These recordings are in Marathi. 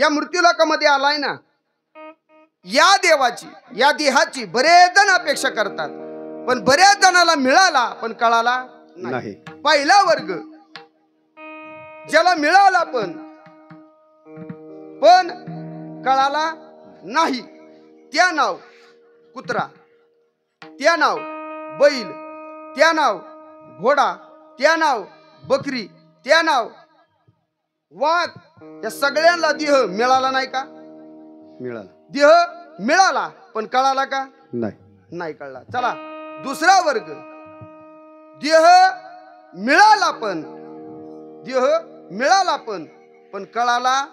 या मृत्यूलोकामध्ये आलाय ना, या देवाची या देहाची बरेच जण अपेक्षा करतात, पण बऱ्याच जणाला मिळाला पण कळाला नाही. पहिला वर्ग ज्याला मिळाला पण कळाला नाही, त्या नाव कुत्रा, त्या नाव बैल, त्या नाव घोडा, त्या नाव बकरी, त्या नाव वाघ. या सगळ्यांना देह मिळाला नाही का? मिळाला. देह मिळाला पण कळाला का? नाही कळला. चला दुसरा वर्ग, देह मिळाला पण कळाला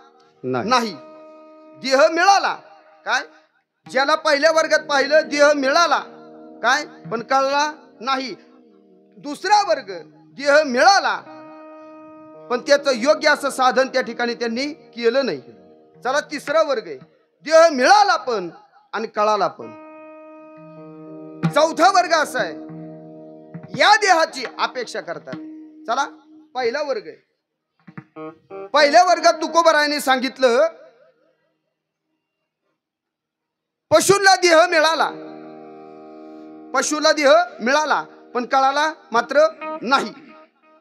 नाही. देह मिळाला काय? ज्याला पहिल्या वर्गात पाहिलं देह मिळाला काय पण कळला नाही. दुसरा वर्ग, देह मिळाला पण त्याचं योग्य असं साधन त्या ठिकाणी त्यांनी केलं नाही. चला तिसरा वर्ग आहे, देह मिळाला पण आणि कळाला पण. चौथा वर्ग असा आहे, या देहाची अपेक्षा करतात. चला पहिला वर्ग आहे. पहिल्या वर्गात तुकोबरायाने सांगितलं, पशुला देह मिळाला पण कळाला मात्र नाही.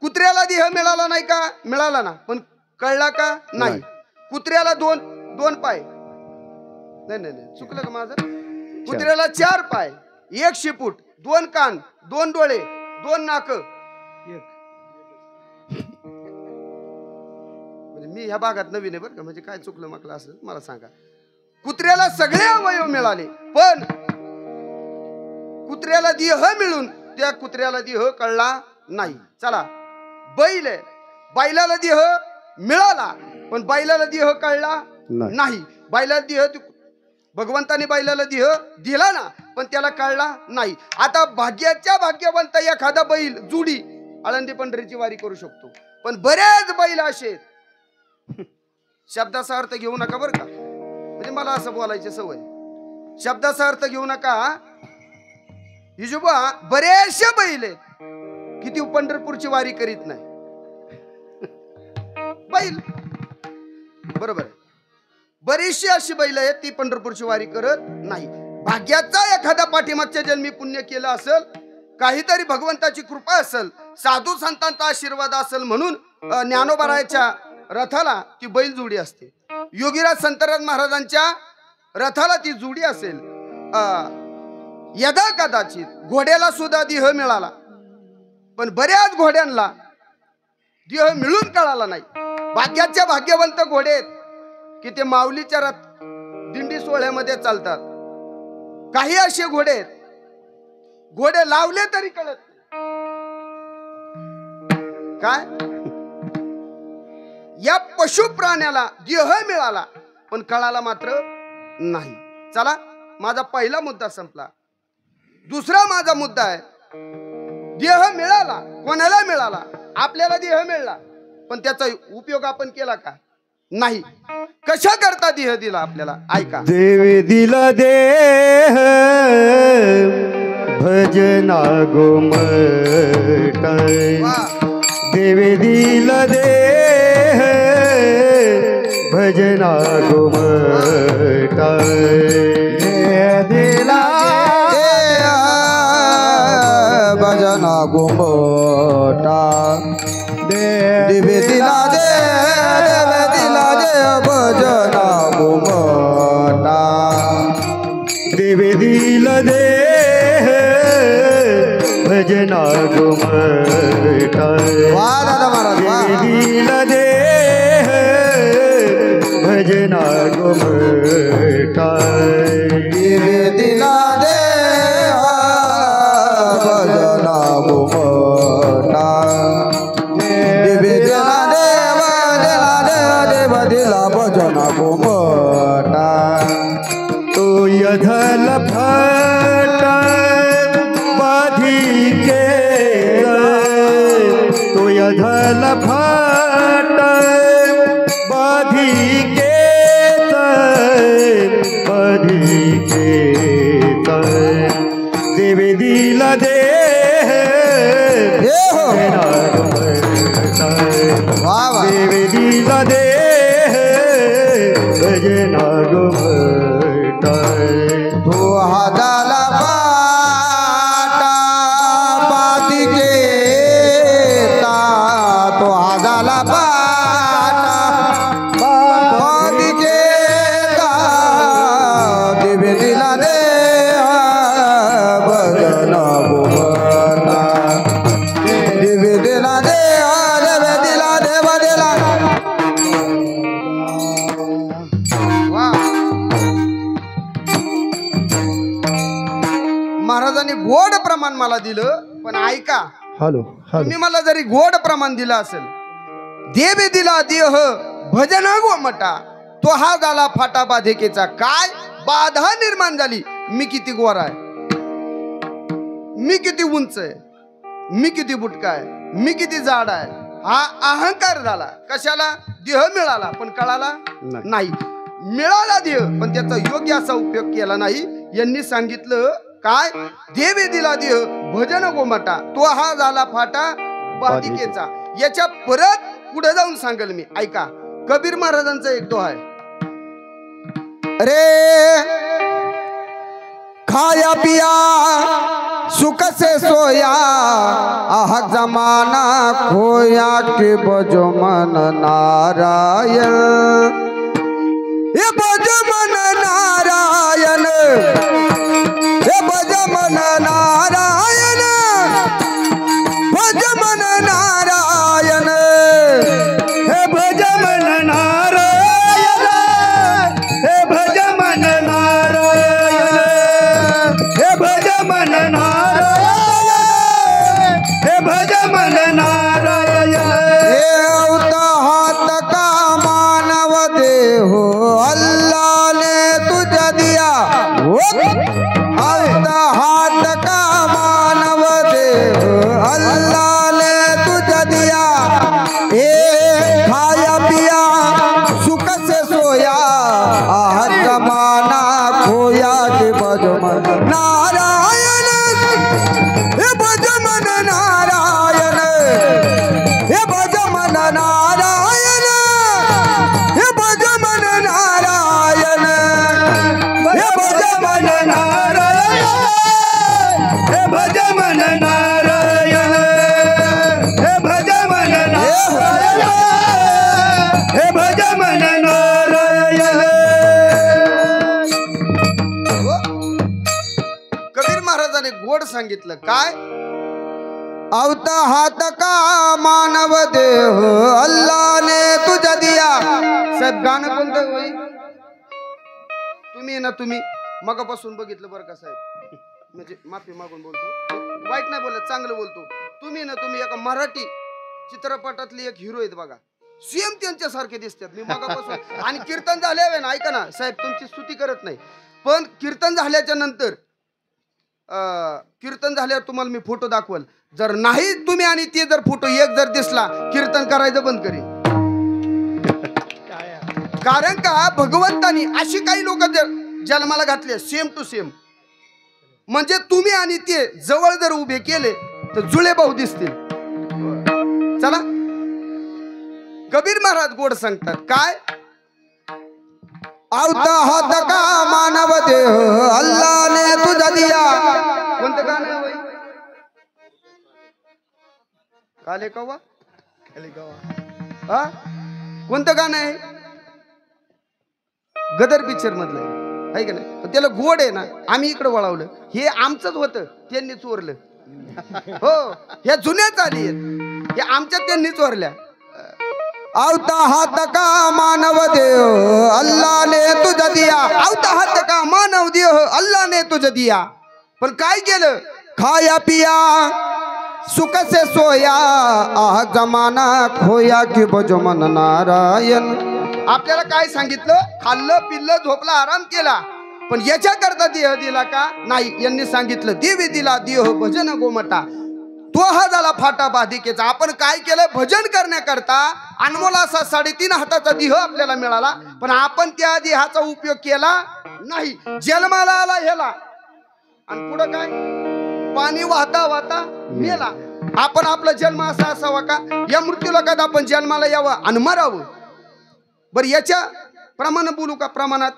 कुत्र्याला देह मिळाला नाही का? मिळाला ना, पण कळला का? नाही. कुत्र्याला दोन पाय, नाही चुकलं का माझं? कुत्र्याला 4 पाय, 1 शेपूट, 2 कान, 2 डोळे, 2 नाक. म्हणजे मी ह्या भागात नवीन आहे बरं का, म्हणजे काय चुकलं म्हटलं असं मला सांगा. कुत्र्याला सगळे अवयव मिळाले पण कुत्र्याला देह मिळून त्या कुत्र्याला देह कळला नाही. चला बैल आहे, बैलाला देह मिळाला पण बैलाला देह कळला नाही. बैलाला देह भगवंताने बैलाला देह दिला ना, पण त्याला कळला नाही. आता भाग्याच्या भाग्यवंत एखादा बैल जुडी आळंदी पंढरीची वारी करू शकतो, पण बरेच बैल असे शब्दाचा अर्थ घेऊ नका बरं का, म्हणजे मला असं बोलायची सवय. शब्दाचा अर्थ घेऊ नका. हिजोबा बरेचसे बैल आहेत किती पंढरपूरची वारी करीत नाही. बैल बरोबर आहे, बरीचशी अशी बैल आहेत ती पंढरपूरची वारी करत नाही. भाग्याचा एखादा पाठीमागच्या जन्मी पुण्य केलं असेल, काहीतरी भगवंताची कृपा असेल, साधू संतांचा आशीर्वाद असेल म्हणून ज्ञानोबारायाच्या रथाला ती बैल जोडी असते. योगीराज संतराज महाराजांच्या रथाला ती जोडी असेल. यदा कदाचित घोड्याला सुद्धा देह मिळाला पण बऱ्याच घोड्यांना देह मिळून कळाला नाही. भाग्याच्या भाग्यवंत घोडे आहेत की ते माऊलीच्या रथ दिंडी सोहळ्यामध्ये चालतात. काही असे घोडे आहेत, घोडे लावले तरी कळत काय. या पशु प्राण्याला देह मिळाला पण कळाला मात्र नाही. चला माझा पहिला मुद्दा संपला. दुसरा माझा मुद्दा आहे, देह मिळाला, कोणाला मिळाला? आपल्याला देह मिळाला पण त्याचा उपयोग आपण केला का? नाही. कशा करता देह दिला आपल्याला? ऐका. देवे दिला देह भजना गोमट, देवे दिला देह भजना गोमट, दिला भजना गोमटा, देवे दिला भजना गोमटा, देवे दिला देह भजना गोमट, देवे दिला देह भजना गोमट, देवे दिला भजना गोमटा, देवे दिला भजना गोमटा. तो यधल फट बाधी के, तो यधल फट बाधी के, बाधी के देवे दिला देह देवे दिला देह गोड प्रमाण मला दिलं, पण ऐका, हॅलो तुम्ही मला जरी गोड प्रमाण दिलं असेल, देवे दिला देह भजना गोमटा, तो हा झाला फाटा बाधिकेचा. काय बाधा निर्माण झाली? मी किती गोरा आहे, मी किती उंच आहे, मी किती बुटका आहे, मी किती जाड आहे, हा अहंकार झाला. कशाला? देह मिळाला पण कळाला नाही. मिळाला देह पण त्याचा योग्य असा उपयोग केला नाही. यांनी सांगितलं काय? देवे दिला देह भजन गोमटा, तो हा झाला फाटा बाधिकेचा. याच्या परत पुढे जाऊन सांगेल मी. ऐका, कबीर महाराजांचा एक दोहा आहे. रे खाया पिया सुख से सोया, आह जमाना खोया के बजो मन नारायण, ये बजो मन नारायण, ये बजो मन नारायण, बजो मन नारायण, हे भज मन नारायण, हे भज मन नारायण, हे भज मन नारायण, हे भज मन नारायण. हे अवता हात का मानव देहो अल्लाह ने तुझा दिया, अवता हात का मानव देहो अल्लाह ने तुझा दिया, ए खाया पिया सुख से सोया, आह जमाना खोया के बजो मन नारायण, हे बजो मन नारायण, हे बजो मन नारायण, हे बजो मन नारायण, हे भज मन नारायण, हे भज मन नारायण, हे भज मन नारायण, हे भज मन नारायण. कबीर महाराजांनी गोड सांगितलं काय? अवता हाथ का मानव देह अल्लाह ने तुझा दिया. साहेब गाणं कोणतं होई? तुम्ही ना, तुम्ही मगापासून बघितलं बरं का साहेब, म्हणजे माफी मागून बोलतो, वाईट नाही बोलत, चांगलं बोलतो. तुम्ही ना, तुम्ही एका मराठी चित्रपटातली एक हिरो आहेत बघा, सेम त्यांच्यासारखे दिसतात. मी मगापासून आणि कीर्तन झाल्यावर ना, ऐका ना साहेब, तुमची स्तुती करत नाही, पण कीर्तन झाल्याच्या नंतर कीर्तन झाल्यावर तुम्हाला मी फोटो दाखवल. जर नाही तुम्ही आणि ते जर फोटो एक जर दिसला, कीर्तन करायचं बंद करेन. कारण का भगवंतानी अशी काही लोक जन्माला घातले सेम टू सेम, म्हणजे तुम्ही आणि ते जवळ जर उभे केले तर जुळे भाऊ दिसतील. चला, कबीर महाराज गोड सांगतात काय? अवता हाथ का मानव देह अल्लाह ने तुझा दिया. कोणतं गाणं आहे बाई? काले कव्वा, काले कव्वा, हा कोणतं गाणं आहे? गदर पिक्चर मधलं आहे का नाही? पण त्याला गोड आहे ना, आम्ही इकडे वळवलं. हे आमचंच होतं, त्यांनी चोरलं. हो, ह्या जुन्याच आली आहेत, हे आमच्या त्यांनी चोरल्या. अवता हाथ का मानव देह अल्लाह ने तुझा दिया. अवता हाथ का मानव देह अल्लाह ने तुझं दिया, पण काय केलं? खाया पिया सुख से सोया, आह जमाना खोया की बजो मन नारायण. आपल्याला काय सांगितलं? खाल्लं पिल्लं झोपला आराम केला, पण याच्या करता देह दिला का? नाही. यांनी सांगितलं देवी दिला देह भजन गोमटा, तो हा झाला फाटा बाधिकेचा. आपण काय केलं? भजन करण्याकरता अनमोल असा 3.5 हाताचा देह आपल्याला मिळाला, पण आपण त्या देहाचा उपयोग केला नाही. जन्माला आला ह्याला, आणि पुढं काय? पाणी वाहता वाहता मेला. आपण आपला जन्म असा असावा का? या मृत्यू लोकात आपण जन्माला यावं आणि मरावं. बरं, याच्या प्रमाण बोलू का? प्रमाणात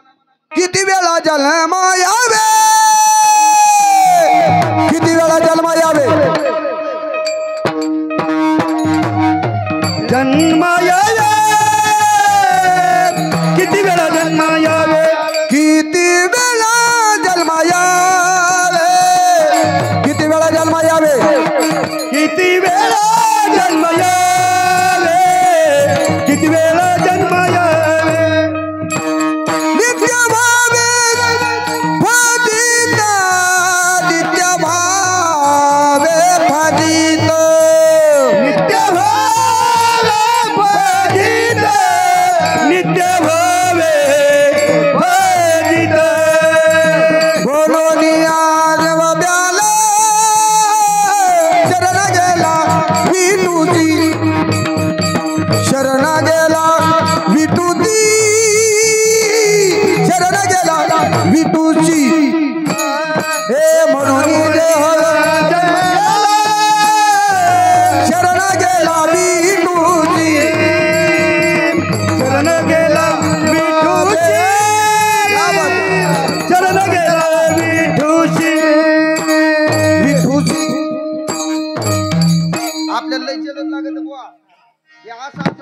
किती वेळा जन्म यावे, किती वेळा जन्म यावे, जन्म यावे, किती वेळा जन्म यावे, किती वेळा जन्म यावे, किती वेळा जन्म यावे, किती वेळा जन्म यावे, किती वेळा जन्म यावे. नित्य भावे पतिता, नित्य भावे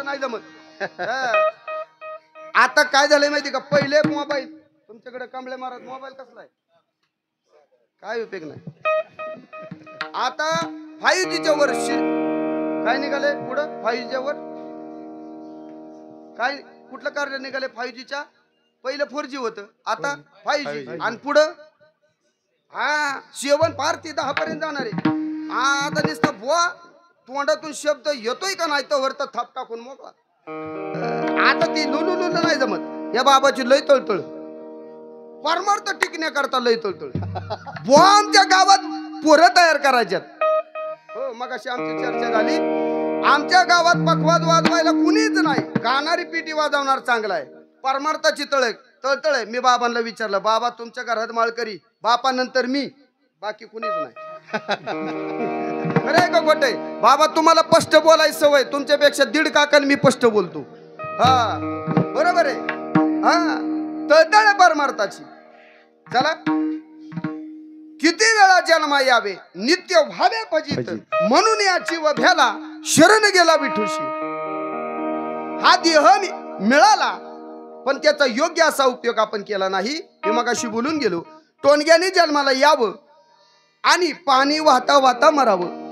नाही जमत. हा. आता काय झालंय माहिती का, पहिले मोबाईल तुमच्याकडे कमळे महाराज मोबाईल कसला आहे, काय उपयोग नाही. आता 5Gच्या वर काय निघाले पुढं, 5Gच्या वर काय कुठलं कार्य निघाले 5Gच्या, पहिलं 4G होतं, आता 5G आणि पुढं हा 7 पार ते 10 पर्यंत जाणार आहे. आता नुसतं बुवा तोंडातून शब्द येतोय का नाही तर वरत थाप टाकून मोकळा. आता ती लुलू लुलू नाही जमत. या बाबाची लय तळतळ परमार्थ टिकण्याकरता लय तळतळ. बुवा आमच्या गावात पोरं तयार करायच्यात. हो मग अशी आमची चर्चा झाली. आमच्या गावात पखवाद वाजवायला कुणीच नाही, गाणारी पिटी वाजवणार चांगला आहे. परमार्थाची तळतळ आहे. मी बाबांना विचारलं, बाबा तुमच्या घरात माळकरी, बापानंतर मी, बाकी कुणीच नाही. खरंय का खोटंय? बाबा तुम्हाला स्पष्ट बोलायची सवय, तुमच्यापेक्षा 1.5 काकण मी स्पष्ट बोलतो. हा बरोबर आहे. हा तळतळ आहे परमार्थाची. चला, किती वेळा जन्मा यावे नित्य व्हावे फजित, म्हणून याची व भ्याला शरण गेला विठूशी. हा देह मिळाला पण त्याचा योग्य असा उपयोग आपण केला नाही. मी मगाशी बोलून गेलो, टोणग्याने जन्माला यावं आणि पाणी वाहता वाहता मरावं.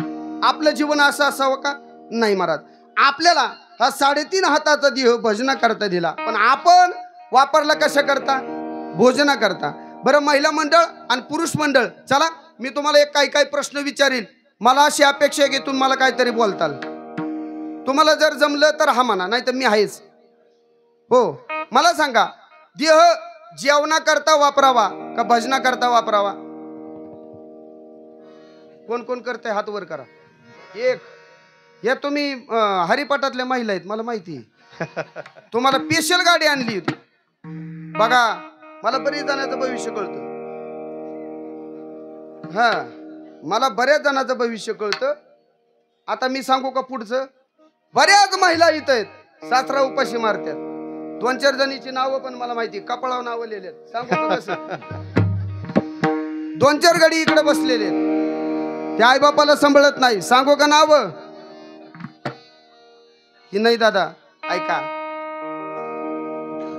आपलं जीवन असं असावं का? नाही महाराज. आपल्याला हा 3.5 हाताचा देह भजना करता दिला, पण आपण वापरला कशा करता? भोजना करता. बरं, महिला मंडळ आणि पुरुष मंडळ, चला मी तुम्हाला एक काही प्रश्न विचारील. मला अशी अपेक्षा आहे की तुम्ही मला काहीतरी बोलताल. तुम्हाला जर जमलं तर हा म्हणा, नाही तर मी आहेच. हो मला सांगा, देह जेवणा करता वापरावा का भजना करता वापरावा? कोण कोण करते हात वर करा. एक या तुम्ही हरिपाठातल्या महिला आहेत, मला माहिती आहे. तुम्हाला स्पेशल गाडी आणली होती बघा. मला बरेच जणांचं भविष्य कळतं. हा मला बऱ्याच जणांचं भविष्य कळतं. आता मी सांगू का पुढचं? बऱ्याच महिला इथं आहेत सासरा उपाशी मारतात. 2-4 जणीची नावं पण मला माहिती, कपाळावर नावं लिहिलेत. सांगू का कसं? 2-4 गडी इकडे बसलेले आहेत, त्या आई बापाला सांभाळत नाही. सांगू का नाव की नाही दादा? ऐका,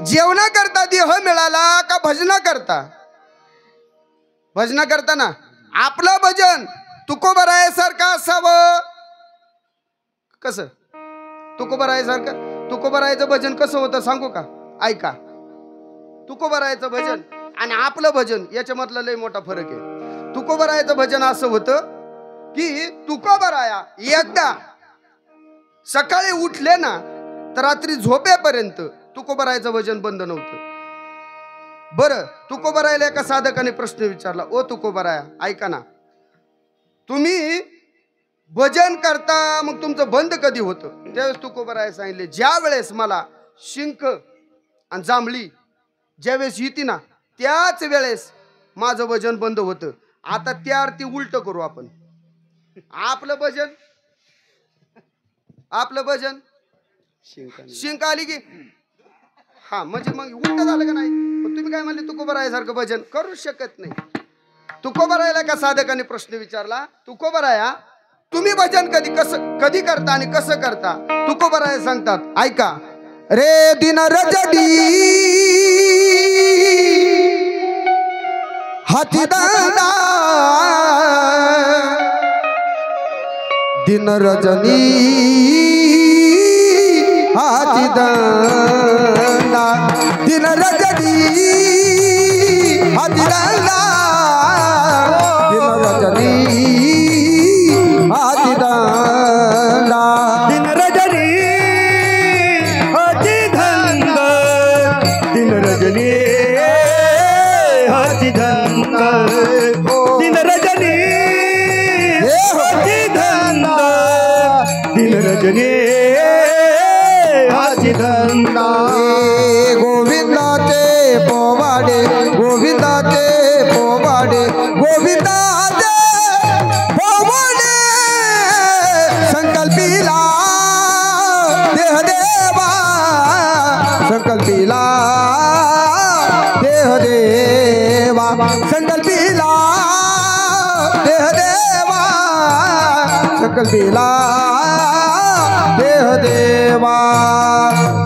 जेवणा करता देह मिळाला का भजना करता? भजना करता ना. आपलं भजन तुकोबरायासारखं असावं. कसं तुकोबरायासारखं? तुकोबरायाचं भजन कसं होतं सांगू का? ऐका, तुकोबरायाचं भजन आणि आपलं भजन याच्यामधला लय मोठा फरक आहे. तुकोबरायाचं भजन असं होतं की तुकोबराया एकदा सकाळी उठले ना तर रात्री झोपेपर्यंत तुकोबरायाचं भजन बंद नव्हतं. बरं, तुकोबरायाला एका साधकाने प्रश्न विचारला, ओ तुकोबराया ऐका ना, तुम्ही भजन करता मग तुमचं बंद कधी होतं? त्यावेळेस तुकोबराया सांगितले, ज्या वेळेस मला शिंक आणि जांभळी ज्यावेळेस येते ना त्याच वेळेस माझं भजन बंद होतं. आता त्या अर्थी उलट करू आपण. आपलं भजन शिंक आली की हा म्हणजे मग उलट झालं का नाही? तुम्ही काय म्हणले, तुकोबरायासारखं भजन करू शकत नाही. तुकोबरायाला का साधकाने प्रश्न विचारला, तुकोबराया तुम्ही भजन कधी करता आणि कसं करता? तुकोबराया सांगतात, ऐका रे दिन रजडी हाती दांडा दिन रजनी हाती दांडा दिन रजनी हाती दांडा दिन रजनी हाती दांडा दिन रजनी हाती धंद दिन रजनी हाती धंद दिन रजनी हाती धंद दिन रजनी हाती धंद गोविंदाचे पोवाडे गोविंदाचे पोवाडे गोविंदाचे पोवाडे संकल्पीला देह देवा संकल्पीला देह देवा संकल्पीला देह देवा संकल्पीला देह देवा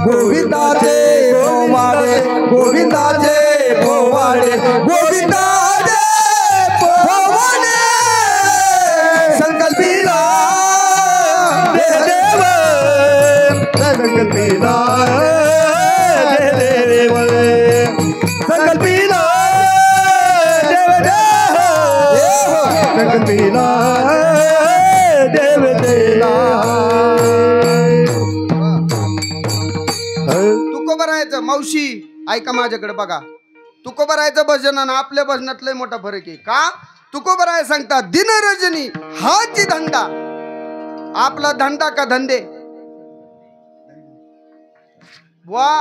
गोविंदाचे पोवाडे गोविंदाचे पोवाडे गोविंदाचे पोवाडे संकल्पिला देह देव संकल्पिला देव संकल्पिला देव संकल्पिला देव देवा तुकोबरायचं मावशी ऐका माझ्याकडे बघा. तुकोबरायचं भजन आणि आपल्या भजनात लय मोठा फरक आहे. का तुकोबराय सांगतात दिन रजनी हाची धंदा. आपला धंदा का धंदे वा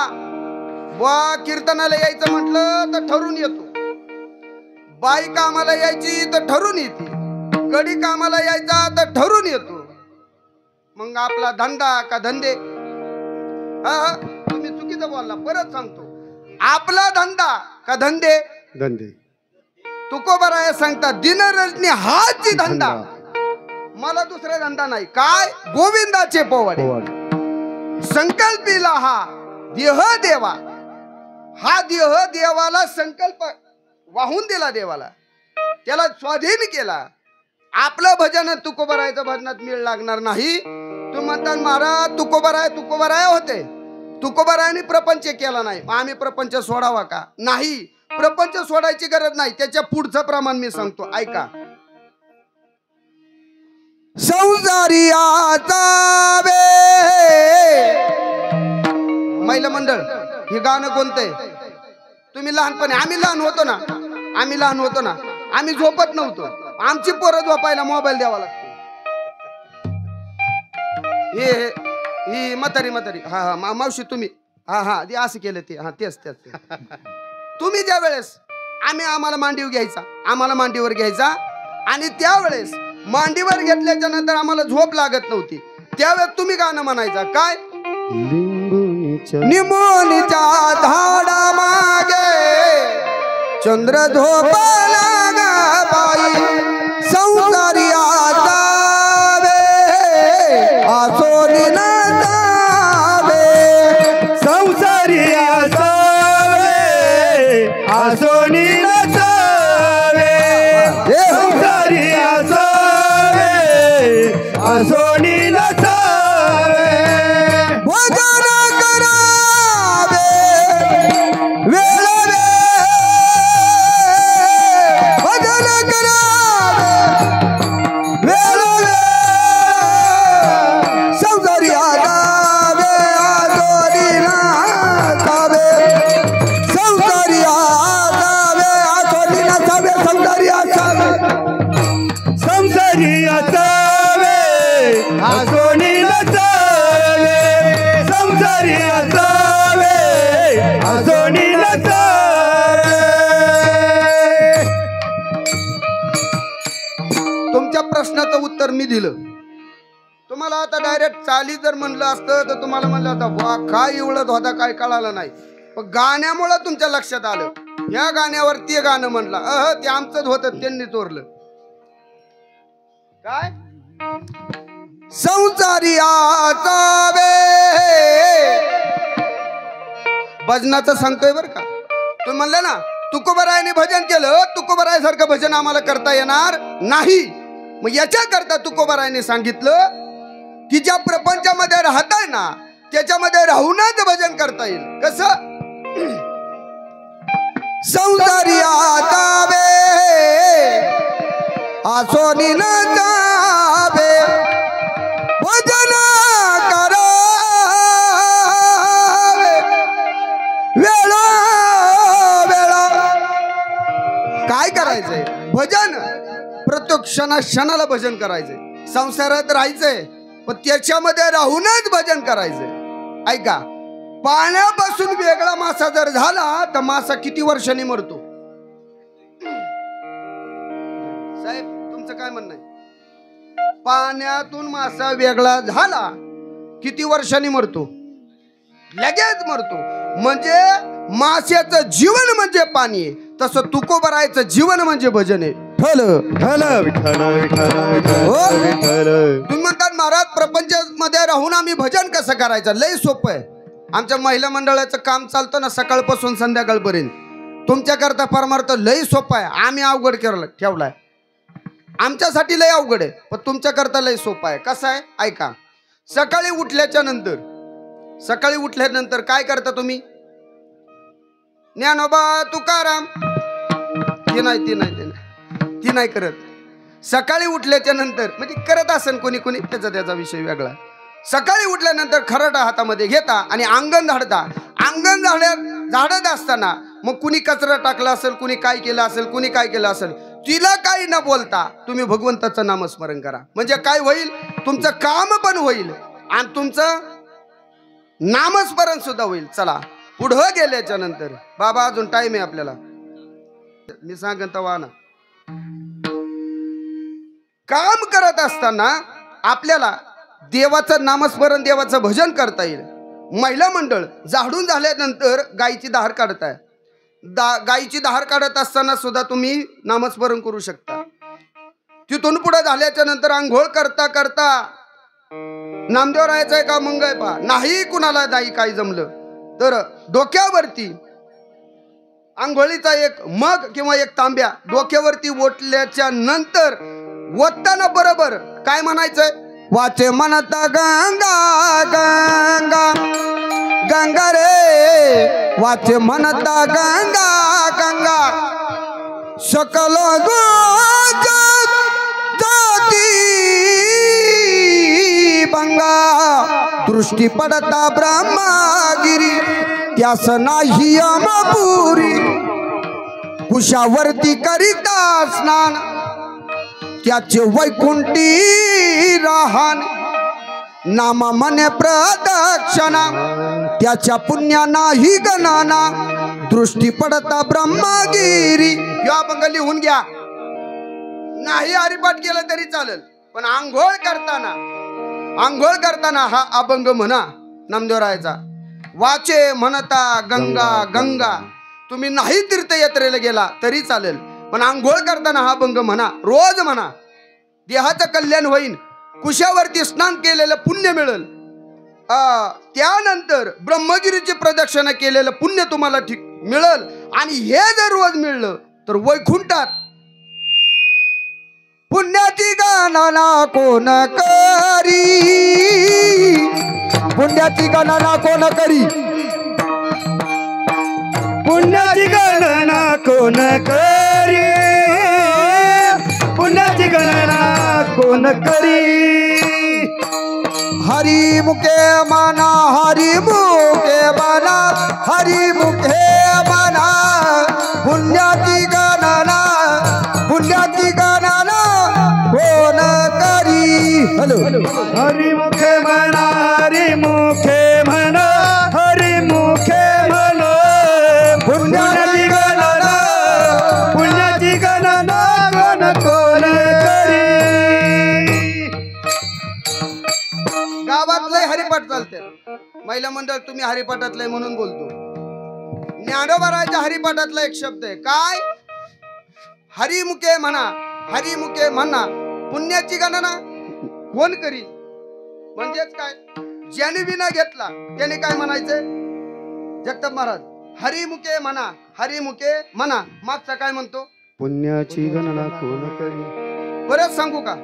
वा. कीर्तनाला यायचं म्हटलं तर ठरून येतो. बाई कामाला यायची तर ठरून येते. गडी कामाला यायचा तर ठरून येतो. मग आपला धंदा का धंदे. हा तुम्ही चुकीचं बोलला. परत सांगतो आपला धंदा का धंदे. धंदे तुकोबराय सांगतात दिन रजनी हाची धंदा. मला दुसरा धंदा नाही. काय गोविंदाचे पोवाडे. संकल्पिला हा देह देवा. हा देह देवाला संकल्प वाहून दिला. देवाला त्याला स्वाधीन केला. आपलं भजन तुकोबरायचं भजनात मेळ लागणार नाही. तू म्हणतात महाराज तुकोबराय होते. तुकोबरायने प्रपंच केला नाही. आम्ही प्रपंच सोडावा का. नाही प्रपंच सोडायची गरज नाही. त्याच्या पुढचं प्रमाण मी सांगतो ऐका. संसारियाचा वे महिला मंडळ हे गाणं कोणतंय. तुम्ही लहानपणी आम्ही लहान होतो ना आम्ही झोपत नव्हतो. आमची पोरं झोपायला मोबाईल द्यावा लागतो. ही म्हातारी हा हा मावशी तुम्ही हा हा ते असं केलं ते हा तेच तुम्ही ज्या वेळेस आम्हाला मांडीवर घ्यायचा आणि त्यावेळेस मांडीवर घेतल्याच्या नंतर आम्हाला झोप लागत नव्हती. त्यावेळेस तुम्ही गाणं म्हणायचा काय. निमोनीच्या झाडा मागे चंद्र झोपला ग बाई. संसारियाचा वे आसोनी न जावे. संसारियाचा वे आसोनी नसावे. संसारियाचा वे आसोनी नसावे. भजन करावे वेळोवेळी. भजन करावे वेळोवेळी. संसारी आगावे आसोनी नसावे. संसारी आगावे आसोनी नसावे. संसारी आगावे संसारियाचा वे आसोनी नसावे. संसारियाचा वे आसोनी नसावे. तुमच्या प्रश्नाचं उत्तर मी दिलं. तुम्हाला आता डायरेक्ट चाली जर म्हणलं असतं तर तुम्हाला म्हणलं होतं वा काय एवढत होता काय कळालं नाही. पण गाण्यामुळे तुमच्या लक्षात आलं. या गाण्यावर ते गाणं म्हणलं ते आमचंच होतं त्यांनी चोरलं. काय संसारियाचा वे भजनाचं सांगतोय बरं का. तुम्ही म्हणलं ना तुकोबरायने भजन केलं. तुकोबराय सारखं भजन आम्हाला करता येणार नाही. मग याच्या करता तुकोबरायने सांगितलं की ज्या प्रपंचामध्ये राहताय ना त्याच्यामध्ये राहूनच भजन करता येईल. कसं संसारियाचा वे आसोनी न जावे. भजन करावे वेळोवेळी. काय करायचंय भजन. प्रत्येक क्षणाला भजन करायचंय. संसारात राहायचंय पण त्याच्यामध्ये राहूनच भजन करायचंय. ऐका पाण्यापासून वेगळा मासा जर झाला तर मासा किती वर्षांनी मरतो. साहेब तुमचं काय म्हणणं आहे. पाण्यातून मासा वेगळा झाला किती वर्षांनी मरतो. लगेच मरतो. म्हणजे माशाचं जीवन म्हणजे पाणी आहे. तसं तुकोबरायचं जीवन म्हणजे भजन आहे. ठल ठल विठ्ठल विठ्ठल विठ्ठल विठ्ठल. तुम्ही म्हणतात महाराज प्रपंच मध्ये राहून आम्ही भजन कसं करायचं? लय सोपं आहे. आमच्या महिला मंडळाचं काम चालतं ना सकाळपासून संध्याकाळपर्यंत. तुमच्याकरता परमार्थ लय सोपं आहे. आम्ही अवघड ठेवलाय. आमच्यासाठी लय अवघड आहे, पण तुमच्याकरता लय सोपं आहे. कसं आहे ऐका. सकाळी उठल्यानंतर काय करता तुम्ही? ज्ञानोबा तुकाराम ती नाही करत. सकाळी उठल्याच्या नंतर म्हणजे करत असेल कोणी त्याचा विषय वेगळा. सकाळी उठल्यानंतर खराटा हातामध्ये घेता आणि अंगण झाडता. अंगण झाडत असताना मग कुणी कचरा टाकला असेल, कुणी काय केलं असेल, तिला काही न बोलता तुम्ही भगवंताचं नामस्मरण करा. म्हणजे काय होईल? तुमचं काम पण होईल आणि तुमचं नामस्मरण सुद्धा होईल. चला पुढं गेल्याच्या नंतर बाबा अजून टाइम आहे आपल्याला. मी सांगत ना, काम करत असताना आपल्याला देवाचं नामस्मरण, देवाचं भजन करता येईल. महिला मंडळ झाडून झाल्यानंतर गायीची धार काढताय. गायीची धार काढत असताना सुद्धा तुम्ही नामस्मरण करू शकता. तिथून पुढे झाल्याच्या नंतर आंघोळ करता करता नामदेव राहायचंय का मंगळ पा नाही कुणाला नाही काही जमलं तर डोक्यावरती आंघोळीचा एक मग किंवा एक तांब्या डोक्यावरती ओतल्याच्या नंतर ओतताना बरोबर काय म्हणायचंय? वाचे म्हणता गंगा गंगा गंगा रे, वाचे म्हणता गंगा गंगा, सकल जाती बंगा, दृष्टी पडता ब्रह्मगिरी, त्यास नाही यमपुरी, कुशावरती करिता स्नान, त्याचे वैकुंठी राहण, नाम मने प्रदक्षिणा, त्याच्या पुण्या नाही गणना, दृष्टी पडता ब्रह्मगिरी. या अभंग लिहून घ्या. नाही हरिपाठ केलं तरी चालेल, पण आंघोळ करताना हा अभंग म्हणा नामदेवरायाचा. वाचे म्हणता गंगा गंगा. तुम्ही नाही तीर्थयात्रेला गेला तरी चालेल, पण आंघोळ करताना हा अभंग म्हणा, रोज म्हणा. देहाचं कल्याण होईल, कुशावरती स्नान केलेलं पुण्य मिळेल. त्यानंतर ब्रह्मगिरीची प्रदक्षिणा केलेलं पुण्य तुम्हाला ठीक मिळेल. आणि हे जर रोज मिळलं तर वैकुंठात पुण्याची गणना कोण करी, पुण्याची गणना कोण करी, पुण्याची गणना कोण करी, पुण्याची गणना कोण करी. हरी मुखे मना, हरी मुखे मना, हरी मुखे मना, पुण्याची गणना कोण करी. हॅलो. हरी मुखे म्हणा, हरी मुखे म्हणा, हरी मुखे म्हणा, पुण्याची गणना कोण करी. गावात लय हरिपाठ चालते. महिला मंडळ तुम्ही हरिपाठातलंय म्हणून बोलतो. ज्ञानोबाराच्या हरिपाठातला एक शब्द आहे काय? हरिमुखे म्हणा, हरिमुखे म्हणा, पुण्याची गणना कोण करी. म्हणजेच काय? ज्याने विना घेतला त्याने काय म्हणायचंय? जगताप महाराज हरिमुखे म्हणा, हरिमुखे म्हणा. मागचा काय म्हणतो? पुण्याची गणना कोण करी. परत सांगू का?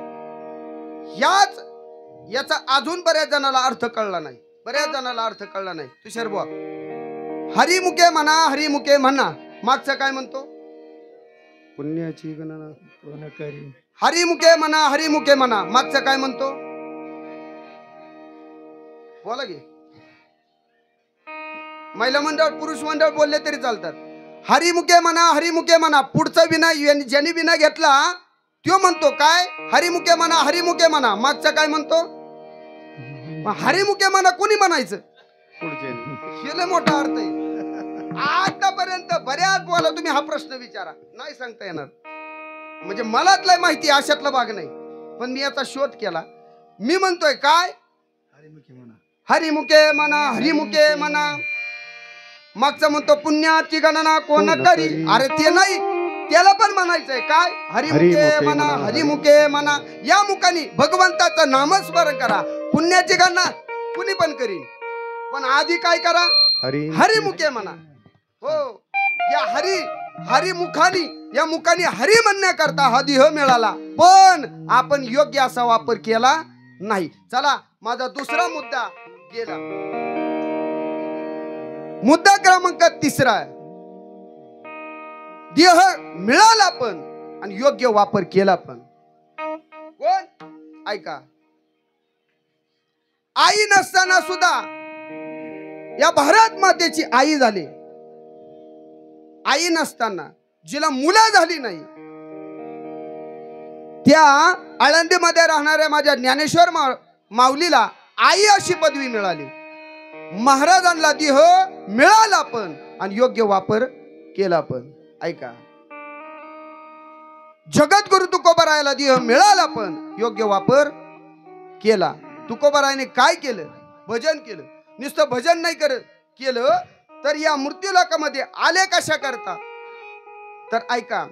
याचा अजून बऱ्याच जणाला अर्थ कळला नाही. तुषार बुवा हरिमुखे म्हणा, हरिमुखे म्हणा. मागचा काय म्हणतो? पुण्याची गणना कोण करी. हरिमुखे म्हणा, हरिमुखे म्हणा. मागचा काय म्हणतो? बोला की. महिला मंडळ पुरुष मंडळ बोलले तरी चालतात. हरिमुखे म्हणा, हरिमुखे म्हणा. पुढचा विना ज्याने विना घेतला तो म्हणतो काय? हरिमुखे म्हणा, हरिमुखे म्हणा. मागचा काय म्हणतो? हरिमुखे म्हणा कोणी म्हणायचं? हे लय मोठा अर्थ आहे. आतापर्यंत बऱ्याच बोला तुम्ही हा प्रश्न विचारा, नाही सांगता येणार. म्हणजे मलाच लय माहिती अशातला भाग नाही, पण मी याचा शोध केला. मी म्हणतोय काय? हरिमुखे म्हणा, हरिमुखे म्हणा, हरिमुखे म्हणा. मागचा म्हणतो पुण्याची गणना कोण करी. अरे ते नाही, त्याला पण म्हणायचंय काय? हरिमुखे म्हणा, हरिमुखे म्हणा. या मुखाने भगवंताचं नामस्मरण करा. पुण्याची गणना कुणी पण करीन, पण आधी काय करा, हरी हरिमुखे म्हणा. हो, या हरिमुखानी, या मुखानी हरी म्हणण्याकरता हा देह मिळाला, पण आपण योग्य असा वापर केला नाही. चला, माझा दुसरा मुद्दा गेला. मुद्दा क्रमांक 3, देह मिळाला पण आणि योग्य वापर केला पण. कोण? ऐका, आई नसताना सुद्धा या भारत मातेची आई झाली. आई नसताना जिला मुलं झाली नाही, त्या आळंदीमध्ये राहणाऱ्या माझ्या ज्ञानेश्वर माऊलीला आई अशी पदवी मिळाली. महाराजांना देह मिळाला पण आणि योग्य वापर केला पण. ऐका, जगद्गुरु तुकोबारायाला देह मिळाला पण योग्य वापर केला. तुकोबारायाने काय केलं? भजन केलं. नुसतं भजन नाही केलं तर या मृत्यूलोकामध्ये आले कशा करता? तर ऐका,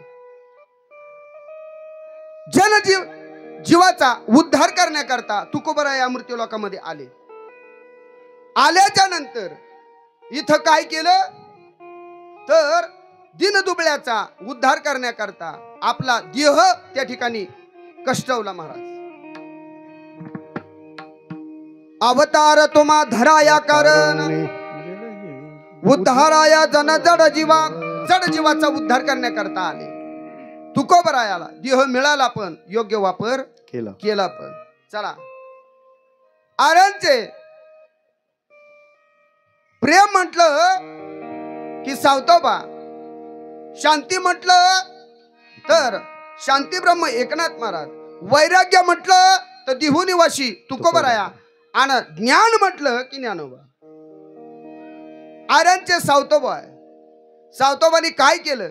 जीवाचा उद्धार करण्याकरता तुकोबाराय या मृत्यूलोकामध्ये आले. आल्याच्या नंतर इथं काय केलं तर दिनदुबळ्याचा उद्धार करण्याकरता आपला देह त्या ठिकाणी कष्टवला महाराज. अवतार तुम्हा धराया कारण उद्धाराया जन जड जीवाचा उद्धार करण्याकरता आले. तुकोबारायाला देह मिळाला पण योग्य वापर केला पण. चला, आरणचे प्रेम म्हटलं की सावतोबा, शांती म्हटलं तर शांती ब्रह्म एकनाथ महाराज, वैराग्य म्हटलं तर दिहू निवासी तुकोबाराया, आणि ज्ञान म्हटलं की ज्ञानोबा. आरणचे सावतोबा आहे. सावतोबाने काय केलं?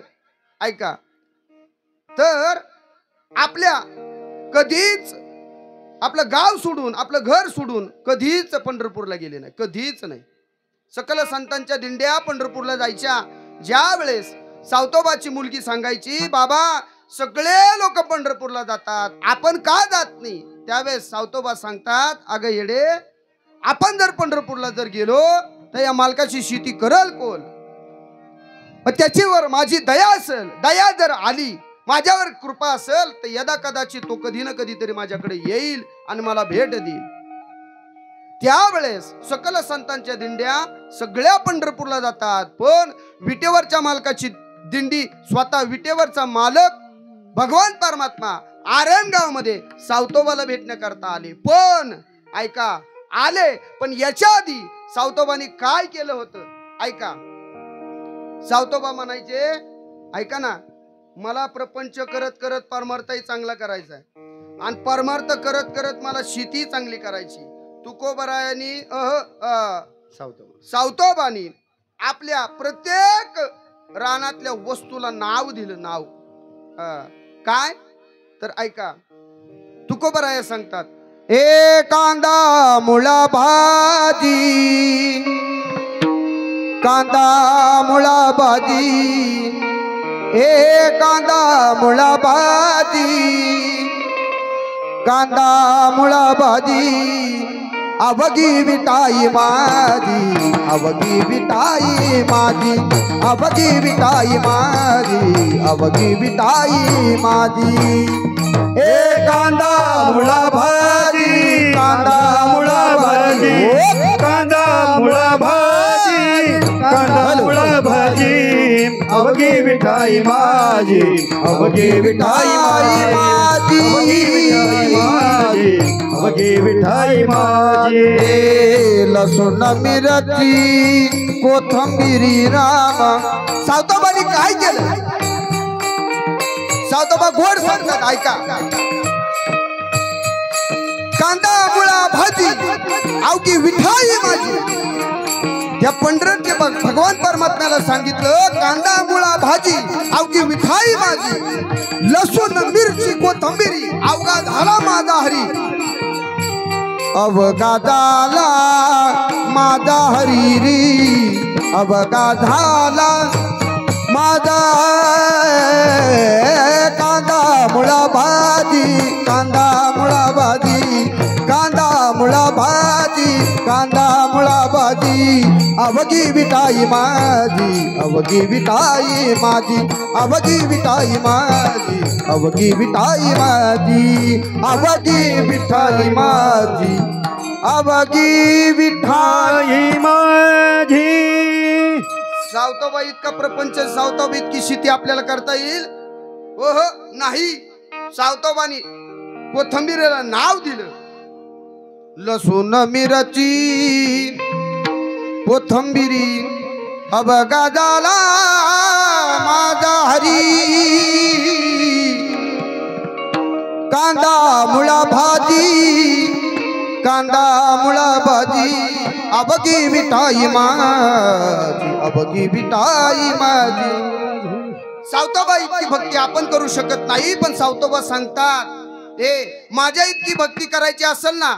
ऐका, तर कधीच आपलं गाव सोडून, आपलं घर सोडून कधीच पंढरपूरला गेले नाही, कधीच नाही. सकल संतांच्या दिंड्या पंढरपूरला जायच्या. ज्या वेळेस सावतोबाची मुलगी सांगायची, बाबा सगळे लोक पंढरपूरला जातात, आपण का जात नाही? त्यावेळेस सावतोबा सांगतात, अगं येडे, आपण जर पंढरपूरला जर गेलो तर या मालकाची शेती करल कोण? त्याच्यावर माझी दया असेल, दया जर आली, माझ्यावर कृपा असेल तर यदा कदाचित तो कधी ना कधीतरी माझ्याकडे येईल आणि मला भेट देईल. त्यावेळेस सकल संतांच्या दिंड्या सगळ्या पंढरपूरला जातात, पण विटेवरच्या मालकाची दिंडी, स्वतः विटेवरचा मालक भगवान परमात्मा आरणगाव मध्ये सावतोबाला भेटण्याकरता आले. पण ऐका, आले पण याच्या आधी सावतोबाने काय केलं होतं? ऐका, सावतोबा म्हणायचे, ऐका ना, मला प्रपंच करत करत परमार्थही चांगला करायचा आहे आणि परमार्थ करत करत मला शेती चांगली करायची. तुकोबारायांनी सावतोबानी आपल्या प्रत्येक रानातल्या वस्तूला नाव दिलं. नाव काय? तर ऐका, तुकोबाराया सांगतात, ए कांदा मुळा भाजी, कांदा मुळा भाजी, ए कांदा मुळा भाजी, कांदा मुळा भाजी, अवगी विटाई माझी, अवगी विटाई माझी, अवगी विटाई माझी, अवगी विटाई माझी. ए कांदा मुळा भाजी, कांदा मुळा भाजी, कांदा मुळा भाजी, कांदा मुळा भाजी, अवगी विठाई माझी, अवगी विठाई माझी, अवगी विठाई माझी. लसूण मिरची कोथंबिरी रामा. सावतोबानी काय केलं? सावतोबा गोड सांगतात, ऐका, कांदा मुळा भाजी, अवघी विठाई माझी. त्या पंढरचे भगवान परमात्म्याला सांगितलं, कांदा मुळा भाजी, अवघी विठाई माझी. लसूण मिरची कोथंबिरी, अवघा झाला माझा हरी, अवघा झाला माझा हरी रे, अवघा झाला माझा. कांदा मुळा भाजी, कांदा मुळा भाजी, कांदा मुळा भाजी. अवघी विठाई माझी अवघी विठाई माझी अवघी विठाई माझी अवघी विठाई माझी अवघी विठाई माझी अवघी विठाई माझी. सावताबा इतका प्रपंच, सावताबा इतकी शेती आपल्याला करता येईल? हो हो नाही. सावताबानी कोथंबीरीला नाव दिलं. लसूण मिरची कोथंबिरी अबगा झाला माझा हरी. कांदा मुळा भाजी कांदा मुळा भाजी अबगी मिठाई माझी अबगी मिठाई माझी. सावताबा इतकी भक्ती आपण करू शकत नाही, पण सावताबा सांगतात हे माझ्या इतकी भक्ती करायची असेल ना,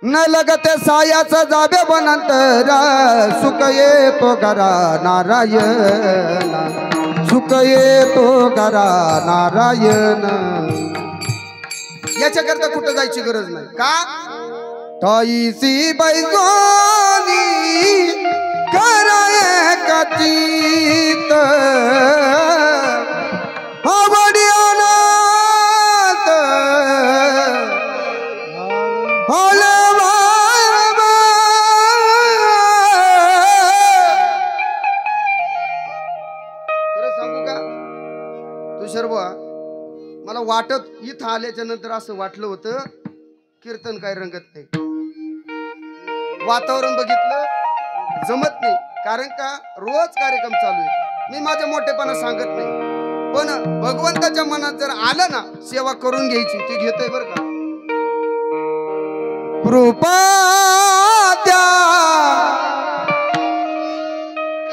न लगते सायाचा जाबे बनंतर सुख येतो घरा नारायण सुख येतो घरा नारायण. याच्याकरता कुठं जायची गरज नाही. का? ताईसी बैजोनी कराय कचित आवडी अनाथ खरं सांगू का तुषार बुवा, मला वाटत इथं आल्याच्या नंतर असं वाटलं होतं कीर्तन काय रंगत नाही. वातावरण बघितलं जमत नाही, कारण का रोज कार्यक्रम चालू आहे. मी माझ्या मोठेपणा सांगत नाही, पण भगवंताच्या मनात जर आलं ना सेवा करून घ्यायची, ते घेतोय बरं का. कृपा द्या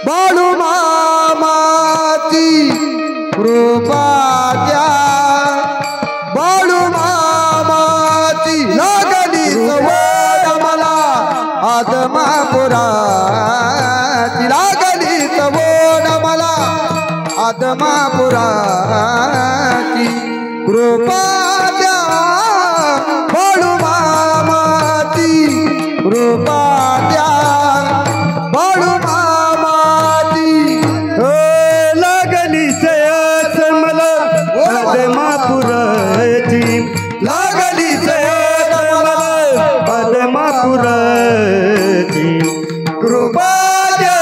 बाळू मामाची कृपा द्या बाळू मामाची लागली सवड मला आदमापुराची लागली सवड मला आदमापुराची कृपा द्या बाळू मामाची कृपा द्या बाळू मामाची लागली सयाच मला आदमापुराची लागली सयाच मला आदमापुराची कृपा द्या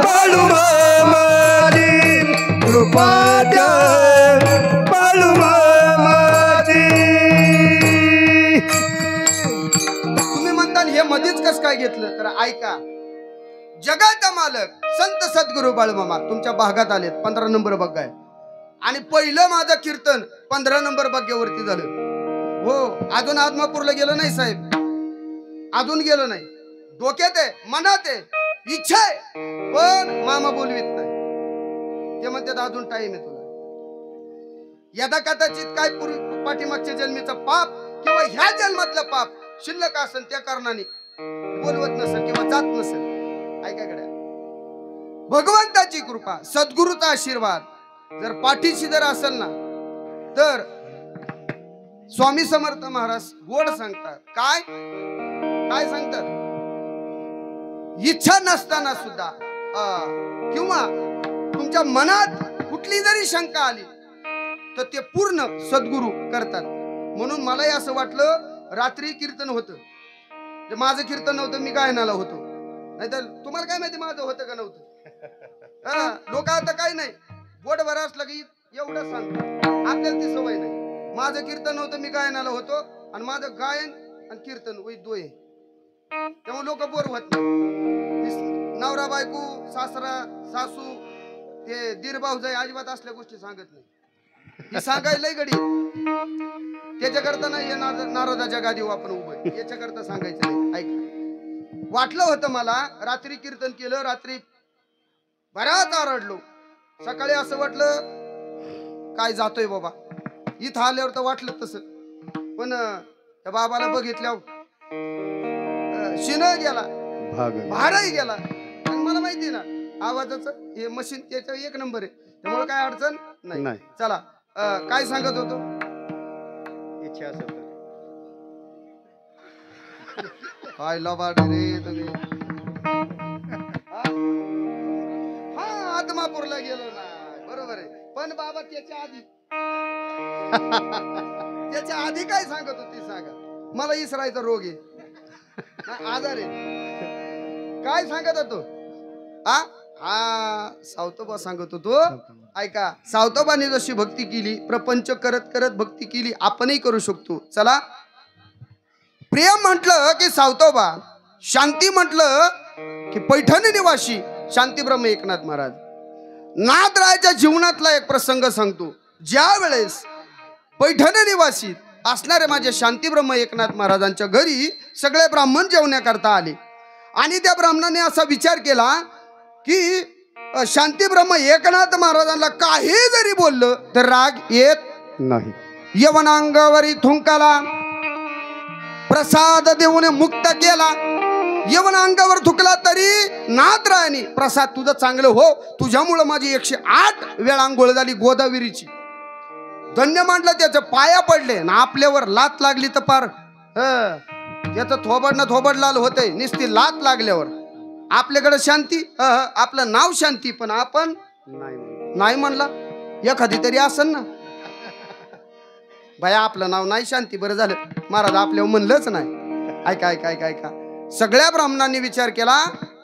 बाळू मामाची कृपा द्या बाळू मामाची. तुम्ही म्हणता हे मध्येच कस काय घेतलं, तर ऐका. जगाचा मालक संत सद्गुरू बाळूमामा तुमच्या भागात आलेत, 15 नंबर बघाय, आणि पहिलं माझं कीर्तन 15 नंबर बग्ग्यावरती झालं. हो, अजून आदमापूरला गेलो नाही साहेब, अजून गेलो नाही. डोक्यात आहे, मनात आहे, इच्छा आहे, पण मामा बोलवीत नाही. ते म्हणतात अजून टाइम आहे तुला. यदा कदाचित काय पाठीमागच्या जन्मीचा पाप किंवा ह्या जन्मातलं पाप शिल्लक असेल, त्या कारणाने बोलवत नसेल किंवा जात नसेल. ऐका गड्या, भगवंताची कृपा, सद्गुरूचा आशीर्वाद जर पाठीशी जर असेल ना, तर स्वामी समर्थ महाराज गोड सांगतात. काय काय सांगतात? इच्छा नसताना सुद्धा किंवा तुमच्या मनात कुठली जरी शंका आली तर ते पूर्ण सद्गुरू करतात. म्हणून मलाही असं वाटलं रात्री कीर्तन होतं, जे माझं कीर्तन नव्हतं, मी गायनाला होतो. नाहीतर तुम्हाला काय माहिती माझं होतं का नव्हतं. लोक आता काय नाही, बोट भर असलं की एवढं सांगतात, आपल्याला ती सवय नाही. माझं कीर्तन नव्हतं, मी गायनाला होतो, आणि माझं गायन आणि कीर्तन वै दोय, त्यामुळे लोक बोर होत नाही. नवरा बायको सासरा सासू ते दीर भाऊजाई अजिबात असल्या गोष्टी सांगत नाही. ही सांगायला गडी त्याच्याकरता नाही, नारदाच्या गादीवर आपण उभं याच्याकरता सांगायचं नाही. ऐका, वाटलं होतं मला, रात्री कीर्तन केलं, रात्री बऱ्याच आरडलो, सकाळी असं वाटलं काय जातोय बाबा. इथं आल्यावर तर वाटलं तसं, पण त्या बाबाला बघितल्यावर शिन गेला, भारही गेला. आणि मला माहिती ना आवाजाचं हे मशीन त्याच्या 1 नंबर आहे, त्यामुळे काय अडचण नाही. चला, काय सांगत होतो? इच्छा असेल काय लबाड रे तुम्ही. हा आदमापूरला गेलो ना, बरोबर आहे. पण बाबा त्याच्या आधी त्याच्या आधी काय सांगत होती सांगा. मला इसरायचा रोग आहे, आजार आहे. काय सांगत होतो? हा सावतोबा सांगत होतो. ऐका, सावतोबाने जशी भक्ती केली, प्रपंच करत करत भक्ती केली, आपणही करू शकतो. चला, प्रेम म्हटलं की सावतोबा, शांती म्हटलं की पैठण निवासी शांतीब्रह्म एकनाथ महाराज. नाथरायाच्या जीवनातला एक प्रसंग सांगतो. ज्या वेळेस पैठण निवासी असणारे माझे शांतीब्रह्म एकनाथ महाराजांच्या घरी सगळे ब्राह्मण जेवण्याकरता आले आणि त्या ब्राह्मणाने असा विचार केला की शांतीब्रह्म एकनाथ महाराजांना काही जरी बोललं तर राग येत नाही. यवनांगावरी थुंकाला, प्रसाद देऊन मुक्त केला. यवन अंगावर थुकला तरी नाथरायानी, प्रसाद तुझं चांगलं हो, तुझ्यामुळं माझी 108 वेळा आंघोळ झाली गोदावरीची. धन्य मांडलं, त्याचं पाया पडले ना. आपल्यावर लात लागली तर पार त्याचं थोबड लाल होतंय नुसती लात लागल्यावर. आपल्याकडे शांती, आपलं नाव शांती, पण आपण नाही म्हणला. एखादी तरी असन ना बाया, आपलं नाव नाही शांती. बरं झालं महाराज आपल्यावर म्हणलंच नाही. ऐका ऐका ऐका ऐका, सगळ्या ब्राह्मणांनी विचार केला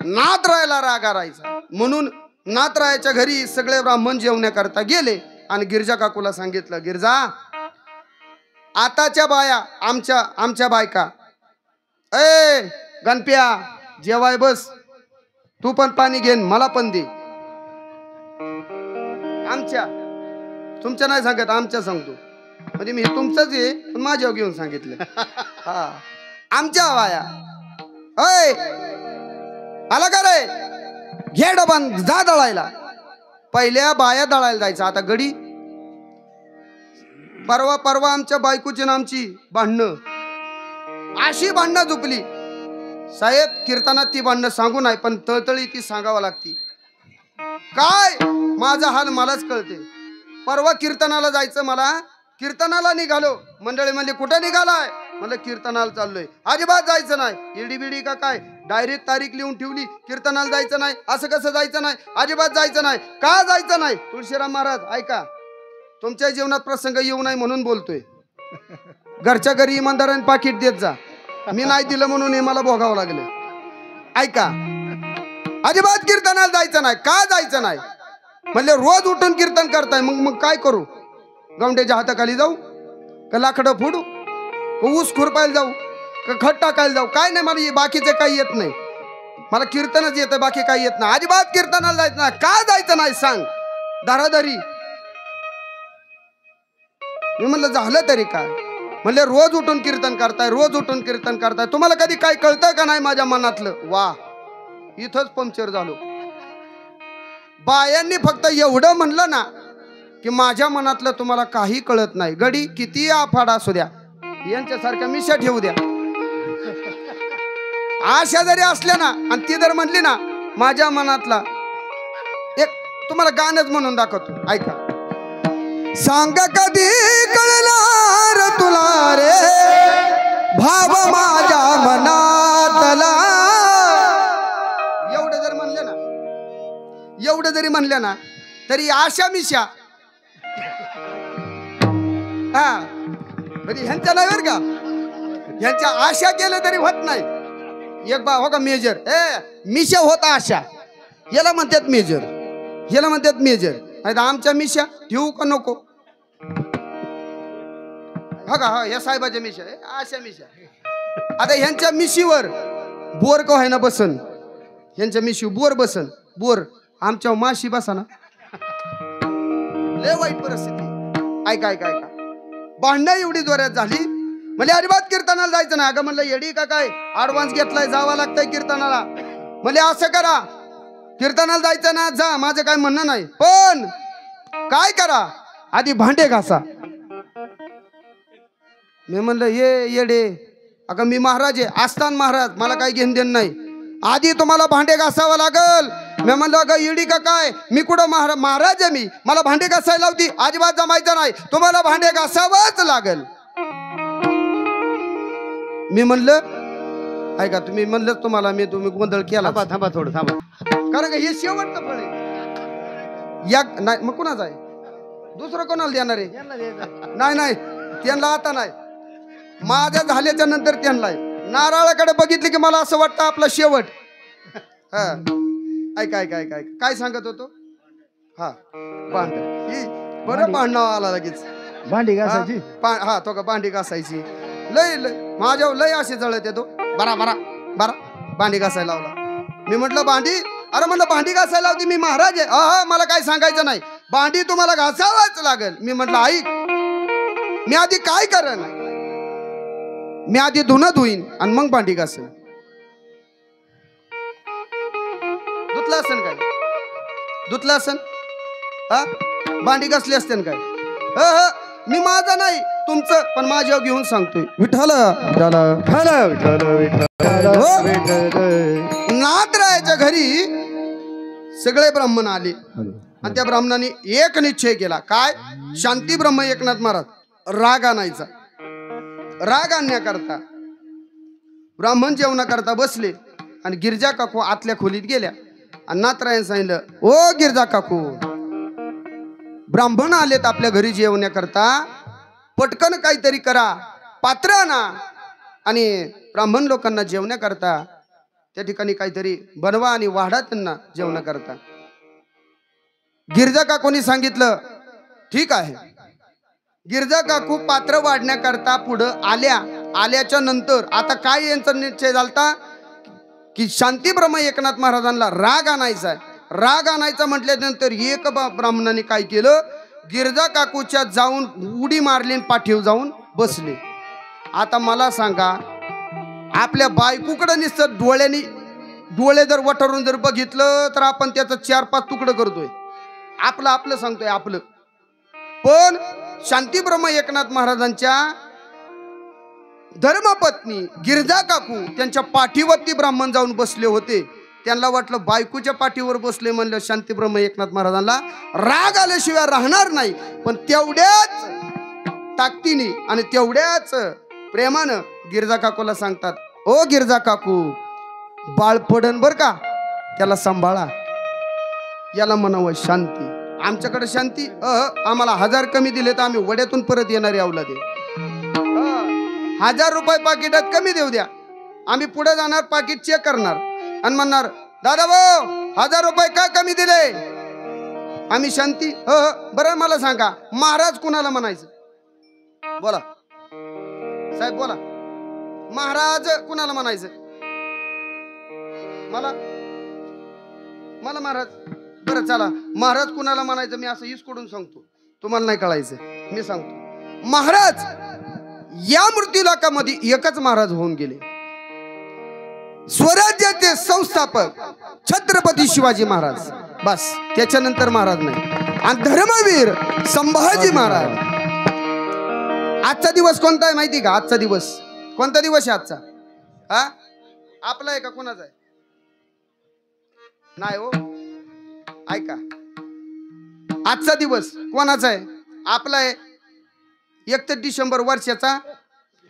नाथरायाला राग आरायचा, म्हणून नाथरायाच्या घरी सगळे ब्राह्मण जेवण्याकरता गेले आणि गिरजा काकूला सांगितलं, गिरजा आताच्या बाया आमच्या बायका, ए गणप्या जेवाय बस, तू पण पाणी घेन मला पण दे. तुमच्या नाही सांगत, आमच्या सांगतो. म्हणजे मी तुमचंच आहे पण माझ्यावर घेऊन सांगितलं. हा, आमच्या बाया, अय आला का रे, घे डबान जा दळायला. पहिल्या बाया दळायला जायचं, आता गडी. परवा आमच्या बायकोची ना आमची भांडणं, अशी भांडणं झुकली साहेब. कीर्तनात ती भांडणं सांगू नाही, पण तळतळी ती सांगावं लागती. काय माझा हाल मलाच कळते. परवा कीर्तनाला जायचं, मला कीर्तनाला निघालो. मंडळी म्हणली कुठे निघालाय? म्हणलं कीर्तनाला चाललोय. अजिबात जायचं नाही. इडी बिडी का काय, डायरेक्ट तारीख लिहून ठेवली, कीर्तनाला जायचं नाही. असं कसं जायचं नाही? अजिबात जायचं नाही. का जायचं नाही? तुळशीराम महाराज ऐका, तुमच्या जीवनात प्रसंग येऊ नये म्हणून बोलतोय. घरच्या घरी इमानदाराने पाकिट देत जा. मी नाही दिलं म्हणून हे मला भोगावं लागलं. ऐका, अजिबात कीर्तनाला जायचं नाही. का जायचं नाही? म्हणले रोज उठून कीर्तन करताय, मग काय करू? गवंड्याच्या हाताखाली जाऊ का लाकडं फोडू का ऊस खुरपायला जाऊ का खत टाकायला जाऊ? काय नाही, मला बाकीचं काही येत नाही. मला कीर्तनच येतं, बाकी काही येत नाही. अजिबात कीर्तनाला जायचं नाही. का जायचं नाही सांग? धाराधारी. मी म्हणलं झालं तरी काय? म्हणले रोज उठून कीर्तन करताय, रोज उठून कीर्तन करताय, तुम्हाला कधी काय कळतं का नाही माझ्या मनातलं? वा, इथंच पंक्चर झालो. बायांनी फक्त एवढं म्हणलं ना की माझ्या मनातलं तुम्हाला काही कळत नाही. गडी किती आफाड असू द्या, यांच्यासारख्या मिशा ठेवू द्या, आशा जरी असल्या ना, आणि ती जर म्हणली ना माझ्या मनातला, एक तुम्हाला गाणंच म्हणून दाखवतो, ऐका. सांग कधी कळणार तुला रे भाव माझ्या मनातला. एवढं जर म्हणले ना, एवढं जरी म्हणले ना तरी आशा मिशा, हा म्हणजे ह्यांच्या नाही बरं का, ह्यांच्या आशा केलं तरी होत नाही. एक बा हो का मेजर, मिशा होता आशा, याला म्हणतात मेजर, याला म्हणतात मेजर. नाही तर आमच्या मिशा ठेवू का नको? हो का, हो या साहेबाच्या मिशा, आशा मिशा. आता ह्यांच्या मिशीवर बोर का व्हायना बसन, ह्यांच्या मिशी बोर बसन, बोर आमच्या माशी बसा ना. लय वाईट परिस्थिती. ऐका ऐका ऐका, भांडणं एवढी जोरात झाली. म्हणजे अजिबात कीर्तनाला जायचं नाही. अगं म्हणलं येडी का काय, ऍडव्हान्स घेतलाय, जावं लागतंय कीर्तनाला. म्हणजे असं करा, कीर्तनाला जायचं ना जा, माझं काय म्हणणं नाही, पण काय करा आधी भांडे घासा. मी म्हणलं ये येडे, अगं मी महाराज आहे, आस्थान महाराज, मला काही घेणं देणं नाही. आधी तुम्हाला भांडे घासावं लागल. मी म्हणलं अगं येडी का काय, मी कुठं महाराज आहे, मी मला भांडे घासायला लावती? अजिबात जमायचं नाही, तुम्हाला भांडे घासावंच लागल. मी म्हणलं ऐका तुम्ही म्हणलंच तुम्हाला मी तुम्ही गोंधळ केला थांबा थांबा थोडं थांबा. कारण का हे शेवटचं फळ आहे या नाही मग कुणाचं आहे दुसरं कोणाला देणार आहे नाही नाही त्यांना आता नाही माझ्या झाल्याच्या नंतर त्यांना आहे नारळाकडे बघितले की मला असं वाटतं आपला शेवट हा ऐका ऐका ऐका ऐका काय सांगत होतो हा भांड बरं भांडणं आला लगेच भांडी घासायची. हा तो का भांडी घासायची लय लय माझ्या लय असे जळत येतो बरा बरा बरा भांडी घासायला लावला मी म्हटलं भांडी अरे म्हटलं भांडी घासायला लावती मी महाराज आहे हा मला काय सांगायचं नाही भांडी तुम्हाला घासावाच लागेल मी म्हटलं ऐक मी आधी काय करेन मी आधी धुणं धुईन आणि मग भांडी घासेन धुतलं असेल काय धुतलं असेल हा भांडी घासली असते काय मी माझा नाही तुमचं पण माझ्यावर घेऊन सांगतोय विठ्ठल नाथरायाच्या घरी सगळे ब्राह्मण आले आणि त्या ब्राह्मणाने एक निश्चय केला काय शांती ब्रह्म एकनाथ महाराज राग आणायचा राग आणण्याकरता ब्राह्मण जेवणाकरता बसले आणि गिरजा काकू आतल्या खोलीत गेल्या आणि नाथरायन सांगितलं ओ गिरजा काकू ब्राह्मण आलेत आपल्या घरी जेवण्याकरता पटकन काहीतरी करा पात्र आणा आणि ब्राह्मण लोकांना जेवण्याकरता त्या ठिकाणी काहीतरी बनवा आणि वाढा त्यांना जेवण्याकरता गिरजा काकूंनी सांगितलं ठीक आहे गिरजा काकू पात्र वाढण्याकरता पुढं आल्याच्या नंतर आता काय यांचा निश्चय झालता की शांती ब्रह्म एकनाथ महाराजांना राग आणायचा आहे राग आणायचा म्हटल्यानंतर एक ब्राह्मणाने काय केलं गिरजा काकूच्या जाऊन उडी मारली पाठीव जाऊन बसले आता मला सांगा आपल्या बायकोकडे नुसतं डोळे जर वटरून जर बघितलं तर आपण त्याचं 4-5 तुकडं करतोय आपलं सांगतोय आपलं पण शांती ब्रह्म एकनाथ महाराजांच्या धर्मपत्नी गिरजा काकू त्यांच्या पाठीवरती ब्राह्मण जाऊन बसले होते त्यांना वाटलं बायकोच्या पाठीवर बसले म्हणलं शांती ब्रह्म एकनाथ महाराजांना राग आल्याशिवाय राहणार नाही पण तेवढ्याच ताकदीने आणि तेवढ्याच प्रेमानं गिरजा काकूला सांगतात ओ गिरजा काकू बाळ पडन बर का त्याला सांभाळा याला म्हणावं शांती आमच्याकडे शांती आम्हाला 1000 कमी दिले तर आम्ही वड्यातून परत येणारे अवलादे 1000 रुपये पाकिटात कमी देऊ द्या आम्ही पुढे जाणार पाकिट चेक करणार आणि म्हणणार दादा भाऊ 1000 रुपये का कमी दिले आम्ही शांती बरं मला सांगा महाराज कुणाला म्हणायचं बोला साहेब बोला महाराज कुणाला म्हणायचं मला महाराज बरं चला महाराज कुणाला म्हणायचं मी असं इसकडून सांगतो तुम्हाला नाही कळायचं मी सांगतो महाराज या मृत्यूलोकामध्ये एकच महाराज होऊन गेले स्वराज्याचे संस्थापक छत्रपती शिवाजी महाराज बस त्याच्यानंतर महाराज नाही आणि धर्मवीर संभाजी महाराज आजचा दिवस कोणता आहे माहिती का आजचा दिवस कोणता दिवस आहे आजचा हा आपला आहे का कोणाचा आहे नाही हो ऐका आजचा दिवस कोणाचा आहे आपला आहे 31 डिसेंबर वर्षाचा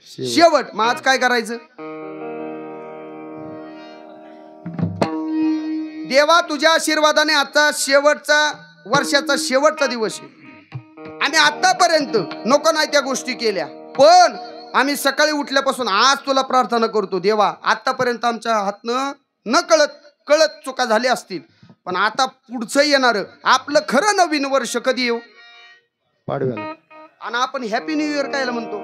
शेवट मग आज काय करायचं देवा तुझ्या आशीर्वादाने आजचा शेवटचा वर्षाचा शेवटचा दिवस आहे आम्ही आतापर्यंत नको नाही त्या गोष्टी केल्या पण आम्ही सकाळी उठल्यापासून आज तुला प्रार्थना करतो देवा आतापर्यंत आमच्या हातनं न कळत चुका झाल्या असतील पण आता पुढचं येणार आपलं खरं नवीन वर्ष कधी येऊ पाडव्याला आणि आपण हॅपी न्यू इयर कायला म्हणतो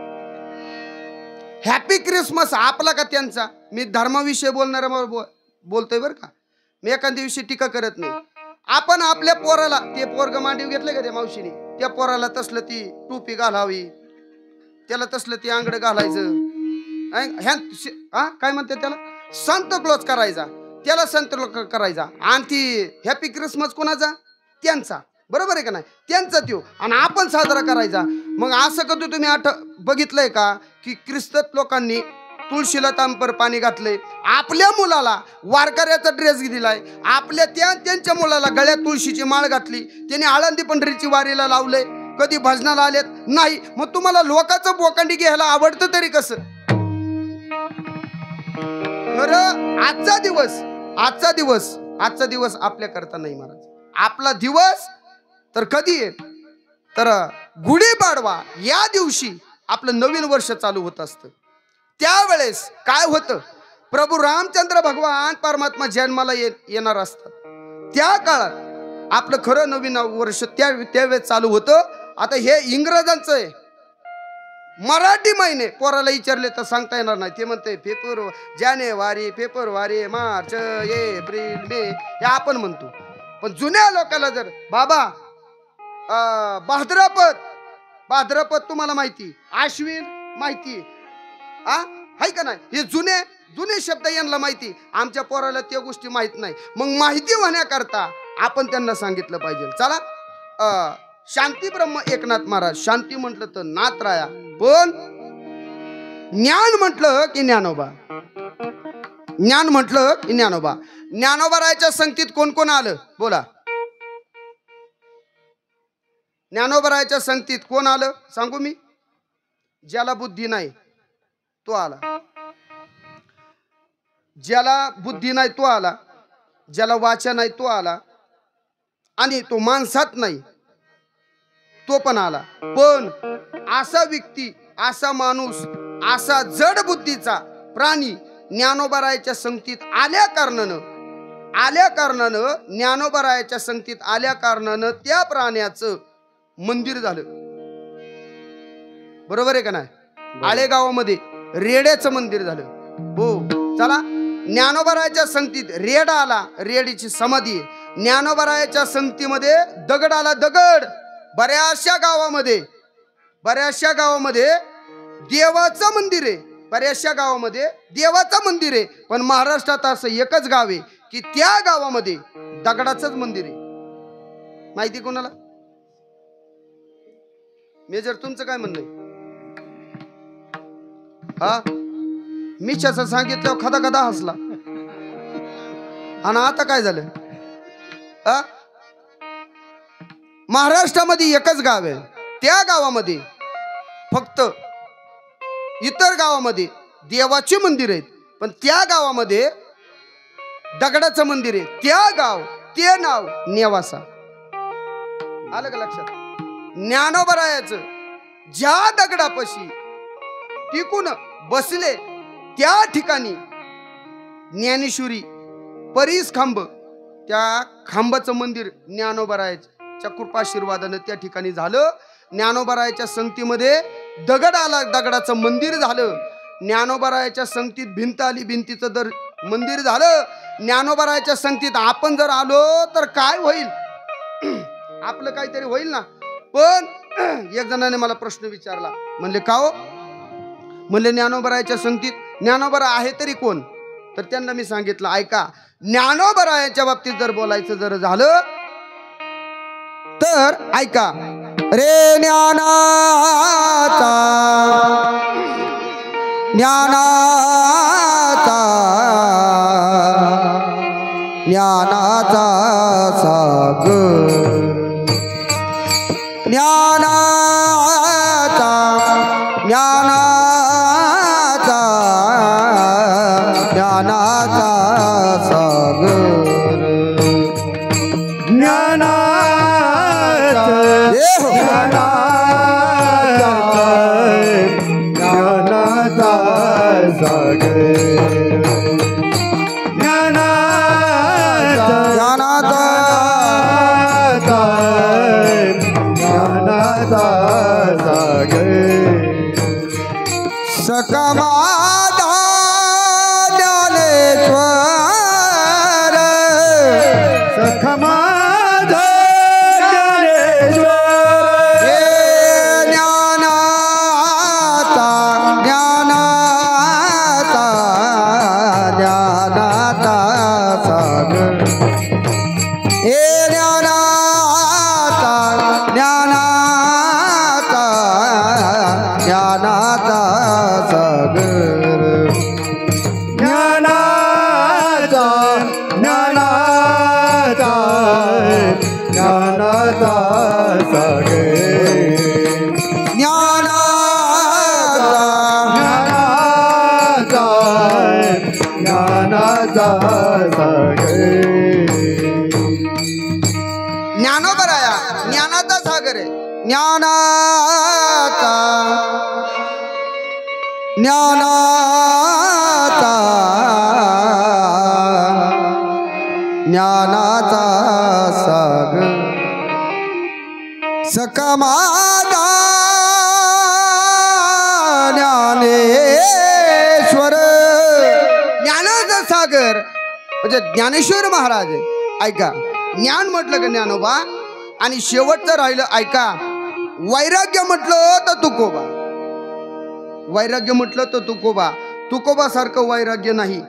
हॅपी क्रिसमस आपला का त्यांचा मी धर्माविषयी बोलणारा बोलतोय बरं का मी एखाद्या दिवशी टीका करत नाही आपण आपल्या पोराला ते पोरग मांडीव घेतलं का त्या मावशीने त्या पोराला तसलं ती टोपी घालावी त्याला तसलं ती आंगड घालायचं काय म्हणते त्याला संत क्लॉज करायचा त्याला संत करायचा आणि ती हॅपी क्रिसमस कोणाचा त्यांचा बरोबर आहे का नाही त्यांचा त्यो आणि आपण साजरा करायचा मग असं कधी तुम्ही बघितलंय का की ख्रिस्तात लोकांनी तुळशीला तांबर पाणी घातलंय आपल्या मुलाला वारकऱ्याचा ड्रेस दिलाय आपल्या त्यांच्या मुलाला गळ्यात तुळशीची माळ घातली त्याने आळंदी पंढरीची वारीला लावलंय कधी भजनाला आलेत नाही मग तुम्हाला लोकांचं बोकांडी घ्यायला आवडतं तरी कसं खरं आजचा दिवस आपल्या करता नाही महाराज. आपला दिवस तर कधी आहे तर गुढीपाडवा या दिवशी आपलं नवीन वर्ष चालू होत असतं. त्यावेळेस काय होतं, प्रभू रामचंद्र भगवान परमात्मा जन्माला येणार असतात. त्या काळात आपलं खरं नवीन वर्ष त्यावेळेस चालू होतं. आता हे इंग्रजांचं आहे. मराठी महिने पोराला विचारले तर सांगता येणार नाही. ते म्हणते जानेवारी, फेब्रुवारी, मार्च, एप्रिल, मे हे आपण म्हणतो. पण जुन्या लोकांना जर बाबा भाद्रपद तुम्हाला माहिती, आश्विन माहिती आहे का नाही, हे जुने शब्द यांना माहिती. आमच्या पोराला त्या गोष्टी माहित नाही. मग माहिती होण्याकरता आपण त्यांना सांगितलं पाहिजे. चला शांती ब्रह्म एकनाथ महाराज, शांती म्हटलं तर नाथराया, पण ज्ञान म्हटलं की ज्ञानोबा, ज्ञानोबा रायाच्या संगतीत कोण कोण आलं बोला. ज्ञानोबा रायाच्या संगतीत कोण आलं सांगू मी. ज्याला बुद्धी नाही तो आला, ज्याला बुद्धी नाही तो आला, ज्याला वाचा नाही तो आला, आणि तो माणसात नाही तो पण आला. पण असा व्यक्ती, असा माणूस, असा जड बुद्धीचा प्राणी ज्ञानोबा रायाच्या संगतीत आल्या कारणानं ज्ञानोबा रायाच्या संगतीत आल्या कारणानं त्या प्राण्याचं मंदिर झालं. बरोबर आहे का नाही. आळेगावामध्ये रेड्याचं मंदिर झालं. हो चला, ज्ञानोबा रायाच्या संगतीत रेड आला, रेडीची समाधी आहे. ज्ञानोबा रायाच्या संगतीमध्ये दगड आला, दगड. बऱ्याचशा गावामध्ये देवाचं मंदिर आहे, बऱ्याचशा गावामध्ये देवाचं मंदिर आहे. पण महाराष्ट्रात असं एकच गाव आहे की त्या गावामध्ये दगडाचंच मंदिर आहे. माहिती कोणाला? मेजर तुमचं काय म्हणणं आहे? मी असं सांगितलं खदा हसला. आणि आता काय झालं? महाराष्ट्रामध्ये एकच गाव आहे, त्या गावामध्ये फक्त, इतर गावामध्ये देवाचे मंदिर आहेत, पण त्या गावामध्ये दगडाचं मंदिर आहे. ते नाव नेवासा. आलं का लक्षात? ज्ञानोबा रायाचं ज्या दगडापाशी टिकून बसले त्या ठिकाणी ज्ञानेश्वरी परीस खांब, त्या खांबाचं मंदिर ज्ञानोबा रायाच्या कृपाशीर्वादानं त्या ठिकाणी झालं. ज्ञानोबा रायाच्या संगतीमध्ये दगड आला, दगडाचं मंदिर झालं. ज्ञानोबा रायाच्या संगतीत भिंत आली, भिंतीचं दर मंदिर झालं. ज्ञानोबा रायाच्या संगतीत आपण जर आलो तर काय होईल? आपलं काहीतरी होईल ना. पण एक जणाने मला प्रश्न विचारला, म्हणले का हो? म्हणले ज्ञानोबा रायाच्या संगतीत ज्ञानोबा आहे तरी कोण? तर त्यांना मी सांगितलं, ऐका, ज्ञानोबा रायाच्या बाबतीत जर बोलायचं जर झालं तर ऐका, रे ज्ञानाचा सागर, ज्ञानाचा सागर, सकमाधा ज्ञानेश्वर, सकमाधा ज्ञानेश्वर, हे ज्ञानाचा सागर, हे ज्ञानाचा ज्ञानाचा ज्ञानोबराया ज्ञानाचा सागर आहे. ज्ञानाचा ज्ञानाचा ज्ञानाचा सागर सकमादा ज्ञानेश्वर. ज्ञानाचा सागर म्हणजे ज्ञानेश्वर महाराज आहे. ऐका, ज्ञान म्हटलं का ज्ञानोबा, आणि शेवटचं राहिलं ऐका, वैराग्य म्हटलं तर तुकोबा. वैराग्य म्हटलं तर तुकोबा. तुकोबा सारखं वैराग्य नाही,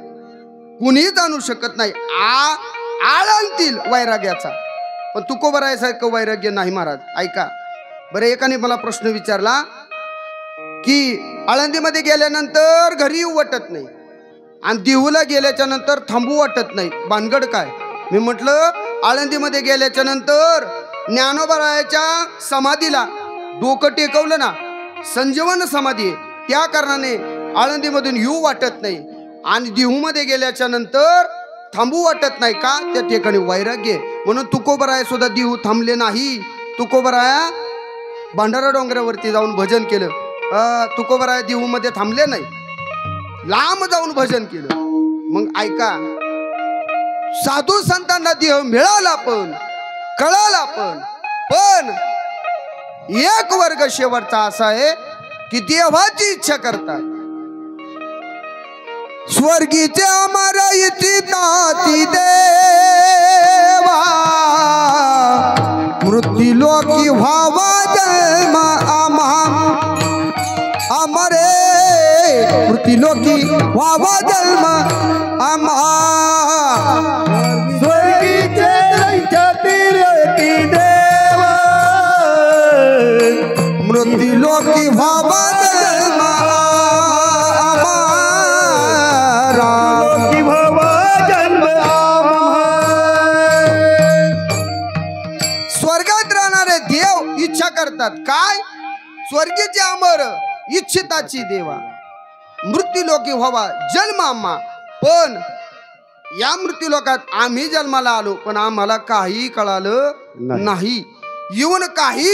कुणीच आणू शकत नाही. आळ आणतील वैराग्याचा, पण तुकोबरायासारखं वैराग्य नाही महाराज. ऐका बरं, एकाने मला प्रश्न विचारला की आळंदीमध्ये गेल्यानंतर घरी येऊ वाटत नाही आणि देहूला गेल्याच्या नंतर थांबू वाटत नाही, भानगड काय? मी म्हटलं आळंदीमध्ये गेल्याच्या नंतर ज्ञानोबरायाच्या समाधीला डोकं टेकवलं ना, संजीवन समाधी आहे, त्या कारणाने आळंदीमधून येऊ वाटत नाही. आणि देहूमध्ये गेल्याच्या नंतर थांबू वाटत नाही का? त्या ठिकाणी वैराग्य. म्हणून तुकोबराया सुद्धा देहू थांबले नाही. तुकोबराया भंडारा डोंगरावरती जाऊन भजन केलं. तुकोबराया देहूमध्ये थांबले नाही, लांब जाऊन भजन केलं. मग ऐका, साधू संतांना देह मिळाला पण कळाला पण एक वर्ग शेवटचा असा आहे की देवाची इच्छा करतात. स्वर्गीचे अमर इच्छिताती देवा, मृत्यूलोकी व्हावा जन्म आम्हा अमरे, मृत्यूलोकी व्हावा जन्म आम्हा. स्वर्गीचे इच्छिताती देवा, मृत्यूलोकी व्हावा जन्म करतात. काय? स्वर्गीचे अमर इच्छिताची देवा, मृत्यूलोकी व्हावा जन्म आम्हा. पण या मृत्यूलोकात आम्ही जन्माला आलो, पण आम्हाला काही कळालं नाही. येऊन काही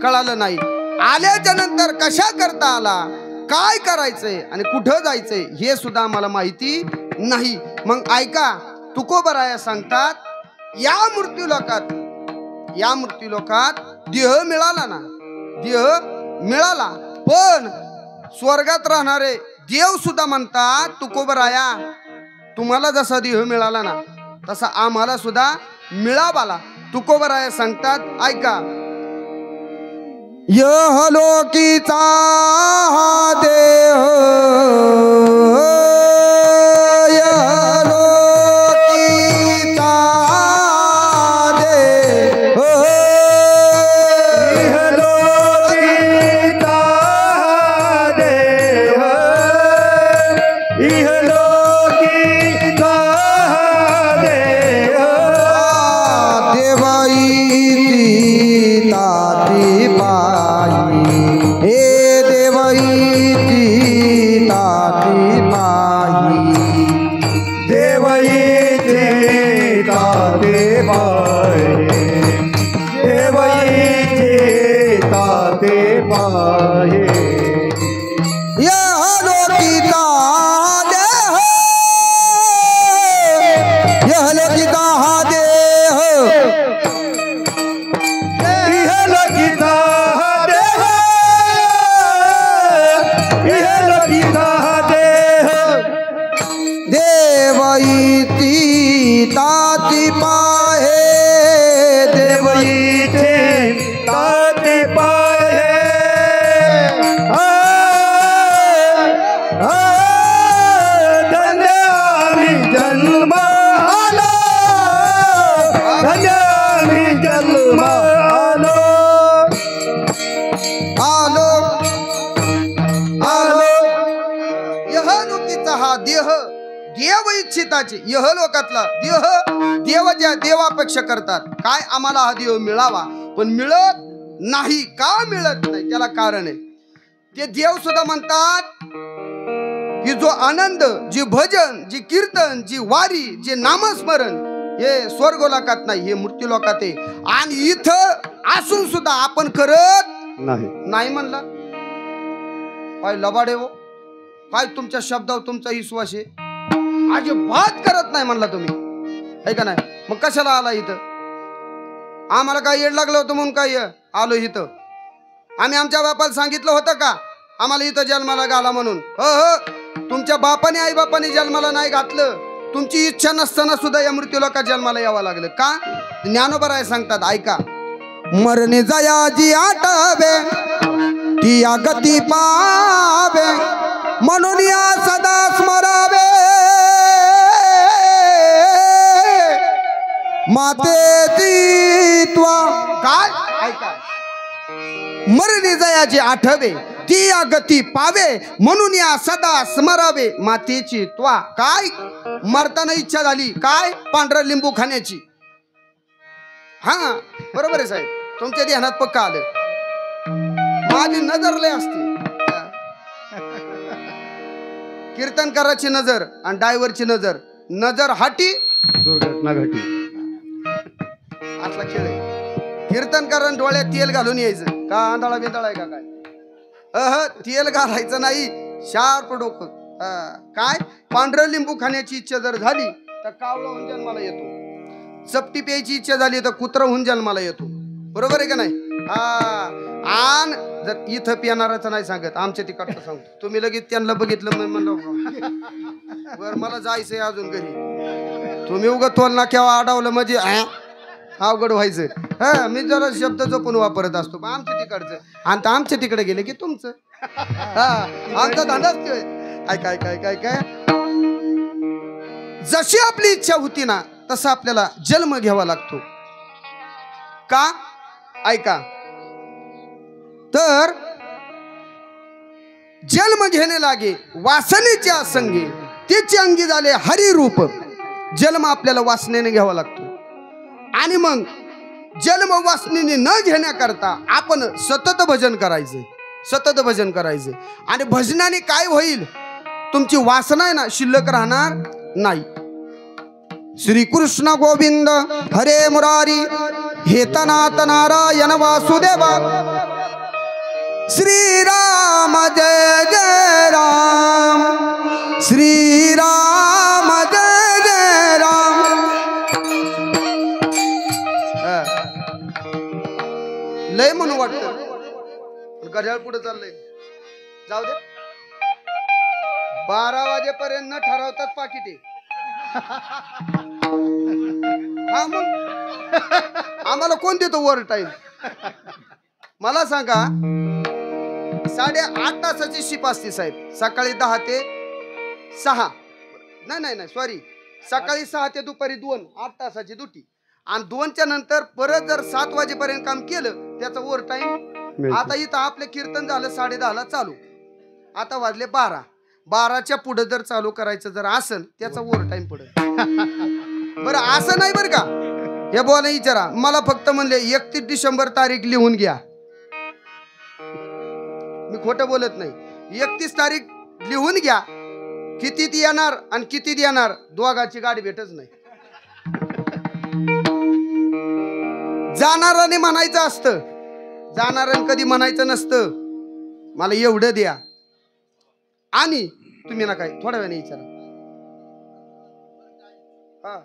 कळालं नाही. आल्याच्या नंतर कशा करता आला, काय करायचंय आणि कुठं जायचंय हे सुद्धा आम्हाला माहिती नाही. मग ऐका, तुकोबराया सांगतात, या मृत्यूलोकात देह मिळाला ना, देह मिळाला, पण स्वर्गात राहणारे देव सुद्धा म्हणतात, तुकोबराया तुम्हाला जसा देह मिळाला ना तसा आम्हाला सुद्धा मिळावाला. तुकोबराया सांगतात, ऐका, यहलोकीचा हा देह, यहलोकातला देह देवाच्या देवापेक्षा करतात. काय? आम्हाला हा देह मिळावा, पण मिळत नाही. का मिळत नाही? त्याला कारण आहे. ते देव सुद्धा म्हणतात की जो आनंद, जी भजन, जी कीर्तन, जी वारी, जे नामस्मरण हे स्वर्ग लोकात नाही, हे मृत्यू लोकात आहे. आणि इथं असून सुद्धा आपण करत नाही म्हणला. काय लबाडे हो, काय तुमच्या शब्दावर तुमचा विश्वास आहे? अजिबात करत नाही म्हणला तुम्ही, है का नाही? मग कशाला आला इथं? आम्हाला काय येड लागलं होतं म्हणून काय आलो इथं? आम्ही आमच्या बापाला सांगितलं होतं का आम्हाला इथं जन्माला घाला म्हणून? हो हो, तुमच्या बापाने आई बापाने जन्माला नाही घातलं. तुमची इच्छा नसताना सुद्धा या मृत्यू लोकात जन्माला यावं लागलं का? ज्ञानोबा राय सांगतात, ऐका. मरणे जयाजी आटावे ती गती पावे, म्हणून या सदा स्मरावे माते त्वा. काय ऐका, मरणे जयाची आठवे ती गती पावे, म्हणून या सदा स्मरावे मातेची त्वा. काय मरताना इच्छा झाली काय? पांढरं लिंबू खाण्याची. हा बरोबर आहे साहेब, तुमच्या ध्यानात पक्का आलं. माझी नजर लय असते, कीर्तनकाराची नजर आणि ड्रायव्हरची नजर, नजर हाटी दुर्घटना घटी. आतला खेळ आहे. कीर्तनकारांनी डोळ्यात तेल घालून यायचं का? आंधळा बिंदळा आहे का काय? तेल घालायचं नाही, शार्प डोकं. काय पांढरं लिंबू खाण्याची इच्छा जर झाली तर कावळा होऊन जन्माला येतो. चपटी प्यायची इच्छा झाली तर कुत्रा होऊन जन्माला येतो. बरोबर आहे का नाही? आण जर इथं पिणाराचं नाही सांगत, आमच्या तिकडचं सांगतो. तुम्ही लगेच त्यांना बघितलं म्हणलं बर मला जायचंय अजून घरी. तुम्ही उगा तोल ना केव्हा अडवलं म्हणजे अवघड व्हायचं. हा मी जरा शब्द जपून वापरत असतो. आमच्या तिकडचं आणि आमच्या तिकडे गेले की तुमचं. हा आमचा धंदाच ते. ऐका ऐका ऐका ऐका, जशी आपली इच्छा होती ना तसा आपल्याला जन्म घ्यावा लागतो का? ऐका, तर जन्म घेणे लागे वासनेच्या संगी, तिची अंगी झाले हरिरूप. जन्म आपल्याला वासनेने घ्यावा लागतो. आणि मग जन्म वासनेने न घेण्याकरता आपण सतत भजन करायचं, सतत भजन करायचं. आणि भजनाने काय होईल? तुमची वासना आहे ना शिल्लक राहणार नाही. श्रीकृष्ण गोविंद हरे मुरारी हेतनाथ नारायण वासुदेवा. श्रीराम जय जय राम, श्रीराम जय जय राम. लय म्हणून वाटतं, घड्याळ पुढे चाललंय. जाऊ दे, 12 वाजेपर्यंत न ठरवतात पाकिटे. हा मग आम्हाला कोण देतो ओव्हर टाइम? मला सांगा, 8.5 तासाची शिप असते साहेब. सकाळी 10 ते 6, नाही सॉरी, सकाळी 6 ते दुपारी 2, 8 तासाची ड्युटी. आणि 2च्या नंतर परत जर 7 वाजेपर्यंत काम केलं त्याचा ओव्हर टाइम. आता इथं आपलं कीर्तन झालं 10:30ला चालू, आता वाजले 12. 12च्या पुढे जर चालू करायचं जर असेल त्याचा ओव्हर टाइम पडेल. बरं असं नाही बरं का, हे बोला विचारा. मला फक्त म्हणले 31 डिसेंबर तारीख लिहून घ्या. मी खोटं बोलत नाही. 31 तारीख लिहून घ्या. किती ती येणार आणि किती येणार दोघांची गाडी भेटच नाही. जाणाराने म्हणायचं असतं, जाणाऱ्याने कधी म्हणायचं नसतं मला एवढं द्या. आणि तुम्ही ना काय थोड्या वेळाने विचारा. हा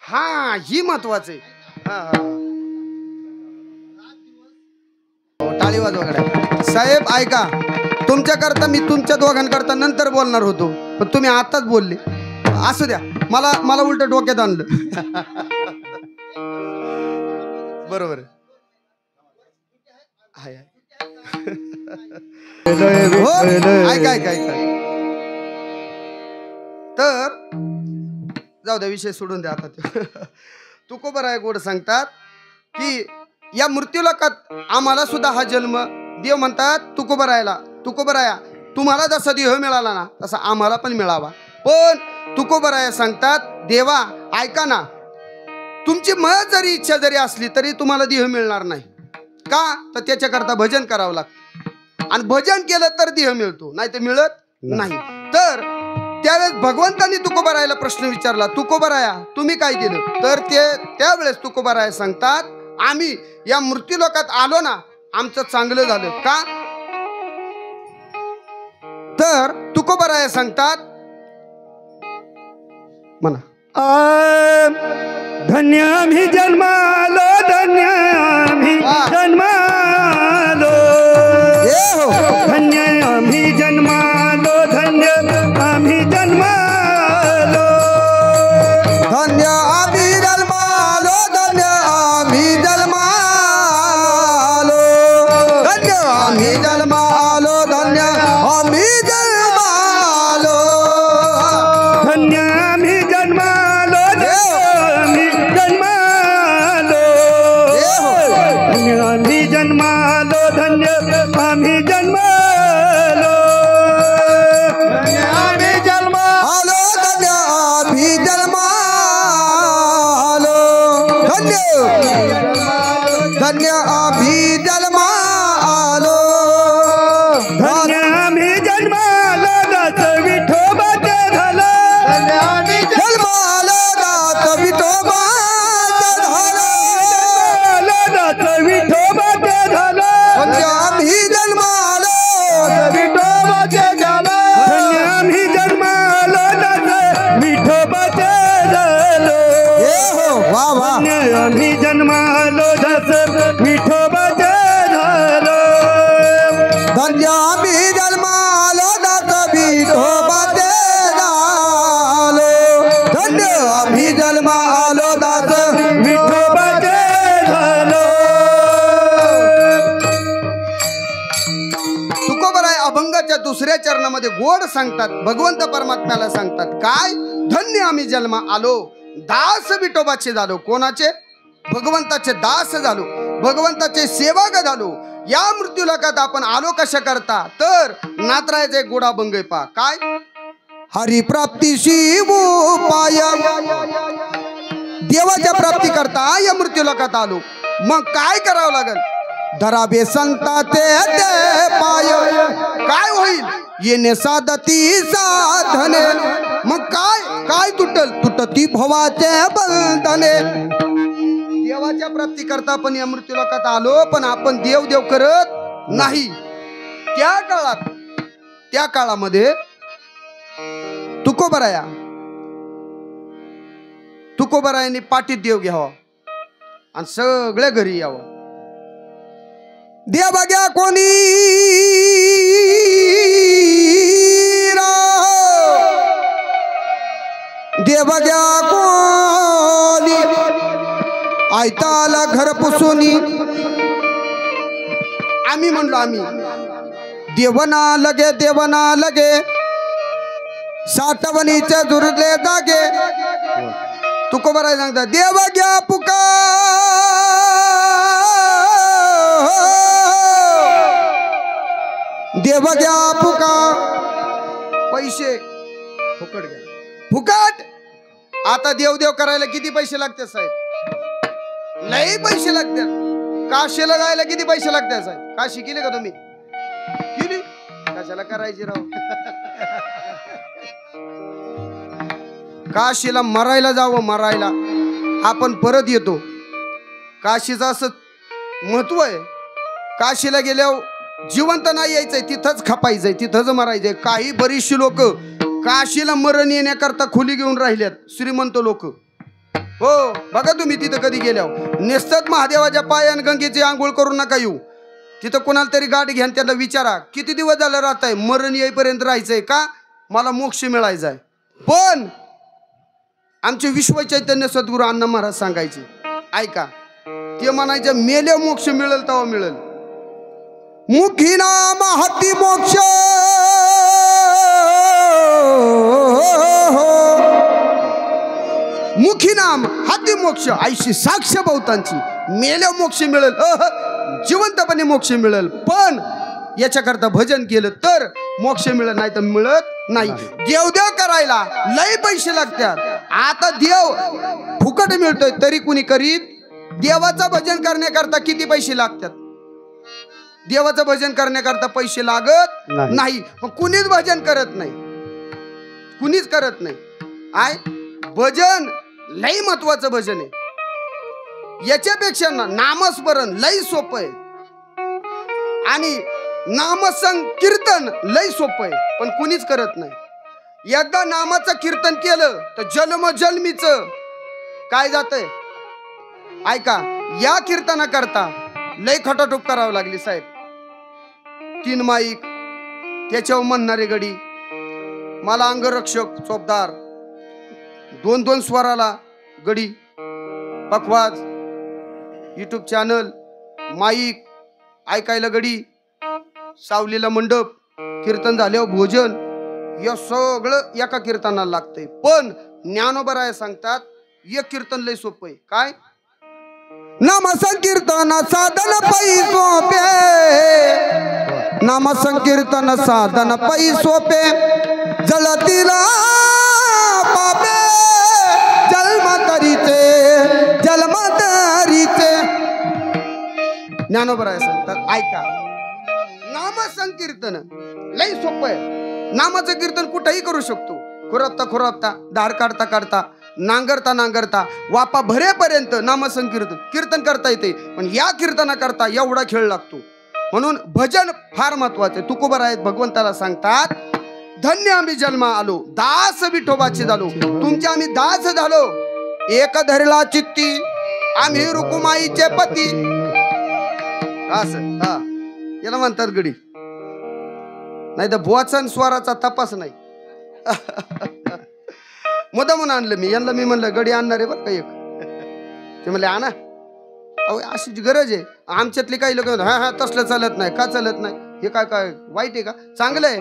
हा ही महत्वाचं आहे. टाळी वाजवा साहेब. ऐका, तुमच्याकरता मी तुमच्या दोघांकरता नंतर बोलणार होतो, पण तुम्ही आताच बोलले. असू द्या, मला उलट डोक्यात आणलं. बरोबर आहे. ऐका ऐका ऐका, तर जाऊ द्या, विषय सोडून द्या आता. तुकोबराय गोड सांगतात की या मृत्यूलोकात आम्हाला सुद्धा हा जन्म देव म्हणतात तुकोबरायला, तुकोबराया तुम्हाला जसा देह मिळाला ना तसा आम्हाला पण मिळावा. पण तुकोबराया सांगतात देवा ऐका ना, तुमची मत जरी इच्छा जरी असली तरी तुम्हाला देह मिळणार नाही का? तर त्याच्याकरता भजन करावं लागतं. आणि भजन केलं तर देह मिळतो, नाही तर मिळत नाही. तर त्यावेळेस भगवंतांनी तुकोबारायाला प्रश्न विचारला, तुकोबाराया तुम्ही काय केलं? तर त्यावेळेस तुकोबाराया सांगतात, आम्ही या मृत्यूलोकात आलो ना, आमचं चांगलं झालं. का? तर तुकोबाराया सांगतात, म्हणा, धन्य आम्ही जन्मालो, धन्य आम्ही जन्मालो, धन्य आम्ही जन्मालो, धन्य आम्ही जन्मालो, धन्य आम्ही जन्मालो, धन्य आम्ही जन्मालो, धन्य आम्ही जन्मालो, धन्य आम्ही जन्मालो, धन्य आम्ही जन्मालो, धन्य आम्ही जन्मालो, धन्य आम्ही जन्मालो, धन्य आम्ही जन्मालो, धन्य आम्ही जन्मालो, धन्य धन्य आम्ही जन्मालो, धन्य आम्ही जन्मालो, दास विठोबाचे झालं, धन्य आम्ही जन्मालो, दास विठोबाचे झालं, दास विठोबाचे झालं, धन्य आम्ही जन्मालो, विठोबाचे झालं, धन्य आम्ही जन्मालो, दास विठोबाचे झालं, वा वा, धन्य आम्ही जन्मालो, दास विठोबाचे झालं, धन्य आम्ही जन्मालो, दास विठोबाचे झालो, धन्य आम्ही जन्मालो, दास विठोबाचे झालं. तुकोबाराय अभंगाच्या दुसऱ्या चरणामध्ये गोड सांगतात, भगवंत परमात्म्याला सांगतात, काय? धन्य आम्ही जन्म आलो, दास विठोबाचे झालो. कोणाचे? भगवंताचे दास झालो, भगवंताचे सेवक झालो. या मृत्यूलोकात आपण आलो कशा करता? तर नातरायचा एक गोड अभंग आहे पहा, काय? हरिप्राप्तीशी उपाय, देवाच्या प्राप्ती करता या मृत्यूलोकात आलो. मग काय करावं लागेल? धराबे संताचे ते पाय, काय होईल? येणे साधती साधने. मग काय काय तुटती भवाचे बंधने. देवाच्या प्राप्ती करता पण या मृत्यूलोकात आलो, पण आपण देव देव करत नाही. त्या काळामध्ये तुकोबारायांनी पाठीत देव घ्यावा आणि सगळ्या घरी यावं. देव बघ्या कोणी देव बघ्या कोणी, आयताला घर पुसोनी. आम्ही म्हणलो, आम्ही देवना लगे साठवणीचे दुर्ले जागे. तुकोबाराय सांगता, देव घ्या देव घ्या पुकार. पैसे फुकट घ्या, फुकट. आता देव करायला किती पैसे लागतात साहेब? लई पैसे लागतात. काशीला जायला किती पैसे लागतात साहेब? काशी केली का तुम्ही? केली? कशाला करायची राव? काशीला मरायला जावं, मरायला. आपण परत येतो. काशीचं असं महत्व आहे. काशीला गेल्यावर जिवंत नाही यायचंय, तिथंच खपायचंय, तिथंच मरायचंय. काही बरीचशी लोक काशीला मरण येण्याकरता खोली घेऊन राहिल्यात, श्रीमंत लोक. हो, बघा तुम्ही तिथं कधी गेल्यावर नेसतात महादेवाच्या पायान गंगेची आंघोळ करू नका येऊ. तिथं कोणाला तरी गाडी घ्या, त्यांना विचारा किती दिवस झालं राहताय? मरण येईपर्यंत राहायचंय का? मला मोक्ष मिळायचाय. पण आमचे विश्व चैतन्य सद्गुरू अण्णा महाराज सांगायचे, ऐका, ते म्हणायचे मेले मोक्ष मिळेल तेव्हा मिळेल. मुखी नाम हाती मोक्ष, मुखी नाम हाती मोक्ष. आईशी साक्ष बहुतांची. मेले मोक्ष मिळेल, जिवंतपणे मोक्ष मिळेल. पण याच्याकरता भजन केलं तर मोक्ष मिळत नाही तर मिळत नाही. देवदेव करायला लय पैसे लागतात. आता देव फुकट मिळतोय तरी कुणी करीत. देवाचं भजन करण्याकरता किती पैसे लागतात? देवाचं भजन करण्याकरता पैसे लागत नाही. नाही. पण कुणीच भजन करत नाही, कुणीच करत नाही. आय भजन लई महत्वाचं भजन आहे. याच्यापेक्षा नामस्मरण लई सोपं आहे आणि नामसंकीर्तन लई सोपं आहे, पण कुणीच करत नाही. एकदा नामाचं कीर्तन केलं तर जन्मजन्मीच काय जातंय. ऐका, या कीर्तना करता लई खटाटोप करावं लागली साहेब. 3 माईक, त्याच्यावर म्हणणारे गडी, मला अंगरक्षक चोपदार, 2-2 स्वराला गडी, पखवाज, युट्यूब चॅनल, माईक, ऐकायला गडी, सावलीला मंडप, कीर्तन झाल्यावर भोजन, या सगळं एका कीर्तनाला लागतंय. पण ज्ञानोबराय सांगतात एक कीर्तन लय सोपं आहे. काय? नाम संकीर्तन साधन पै सोपे, नाम संकीर्तन साधन पै सोपे, जलतीला पापे जन्मतरीचे. ज्ञानोबराय सांगतात ऐका, नाम संकीर्तन लय सोपं आहे. नामाचं कीर्तन कुठेही करू शकतो. खुरपता दार काढता नांगरता वापा भरेपर्यंत नामसंकीर्तन कीर्तन करता येते. पण या कीर्तना करता एवढा खेळ लागतो. म्हणून भजन फार महत्वाचे. तुकोबराय भगवंताला सांगतात, धन्य आम्ही जन्मा आलो, दास विठोबाचे झालो. तुमचे आम्ही दास झालो. एक धरला चित्ती आम्ही रुकुमाईचे पती. असं हा याला म्हणतात गडी. नाही तर भुवाचा स्वराचा तपास नाही. मुद्दा म्हणून आणलं मी यांना. मी म्हणलं गडी आणणार आहे बरं का एक. ते म्हणले आणा. अहो अशीच गरज आहे. आमच्यातले काही लोक हा तसलं चालत नाही. का चालत नाही? हे काय वाईट आहे का? चांगलं आहे,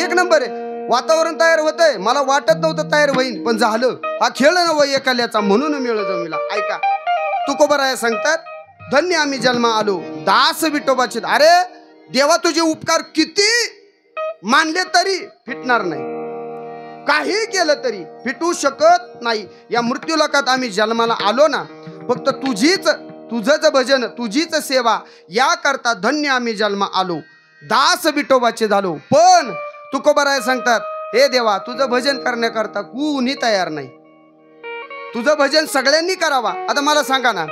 1 नंबर आहे. वातावरण तयार होतंय. मला वाटत नव्हतं तयार होईन, पण झालं. हा खेळ ना वय एकाल्याचा, म्हणून मिळत जमीला. ऐका, तुकोबराय सांगतात, धन्य आम्ही जन्मा आलो, दास विठोबाचे. अरे देवा, तुझे उपकार किती मानले तरी फिटणार नाही. काही केलं तरी फिटू शकत नाही. या मृत्यू लोकात आम्ही जन्माला आलो ना, फक्त तुझंच भजन, तुझीच सेवा या करता धन्य आम्ही जन्म आलो, दास विठोबाचे झालो. पण तुकोबराय सांगतात, हे देवा, तुझं भजन करण्याकरता कुणी तयार नाही. तुझं भजन सगळ्यांनी करावा. आता मला सांगा ना,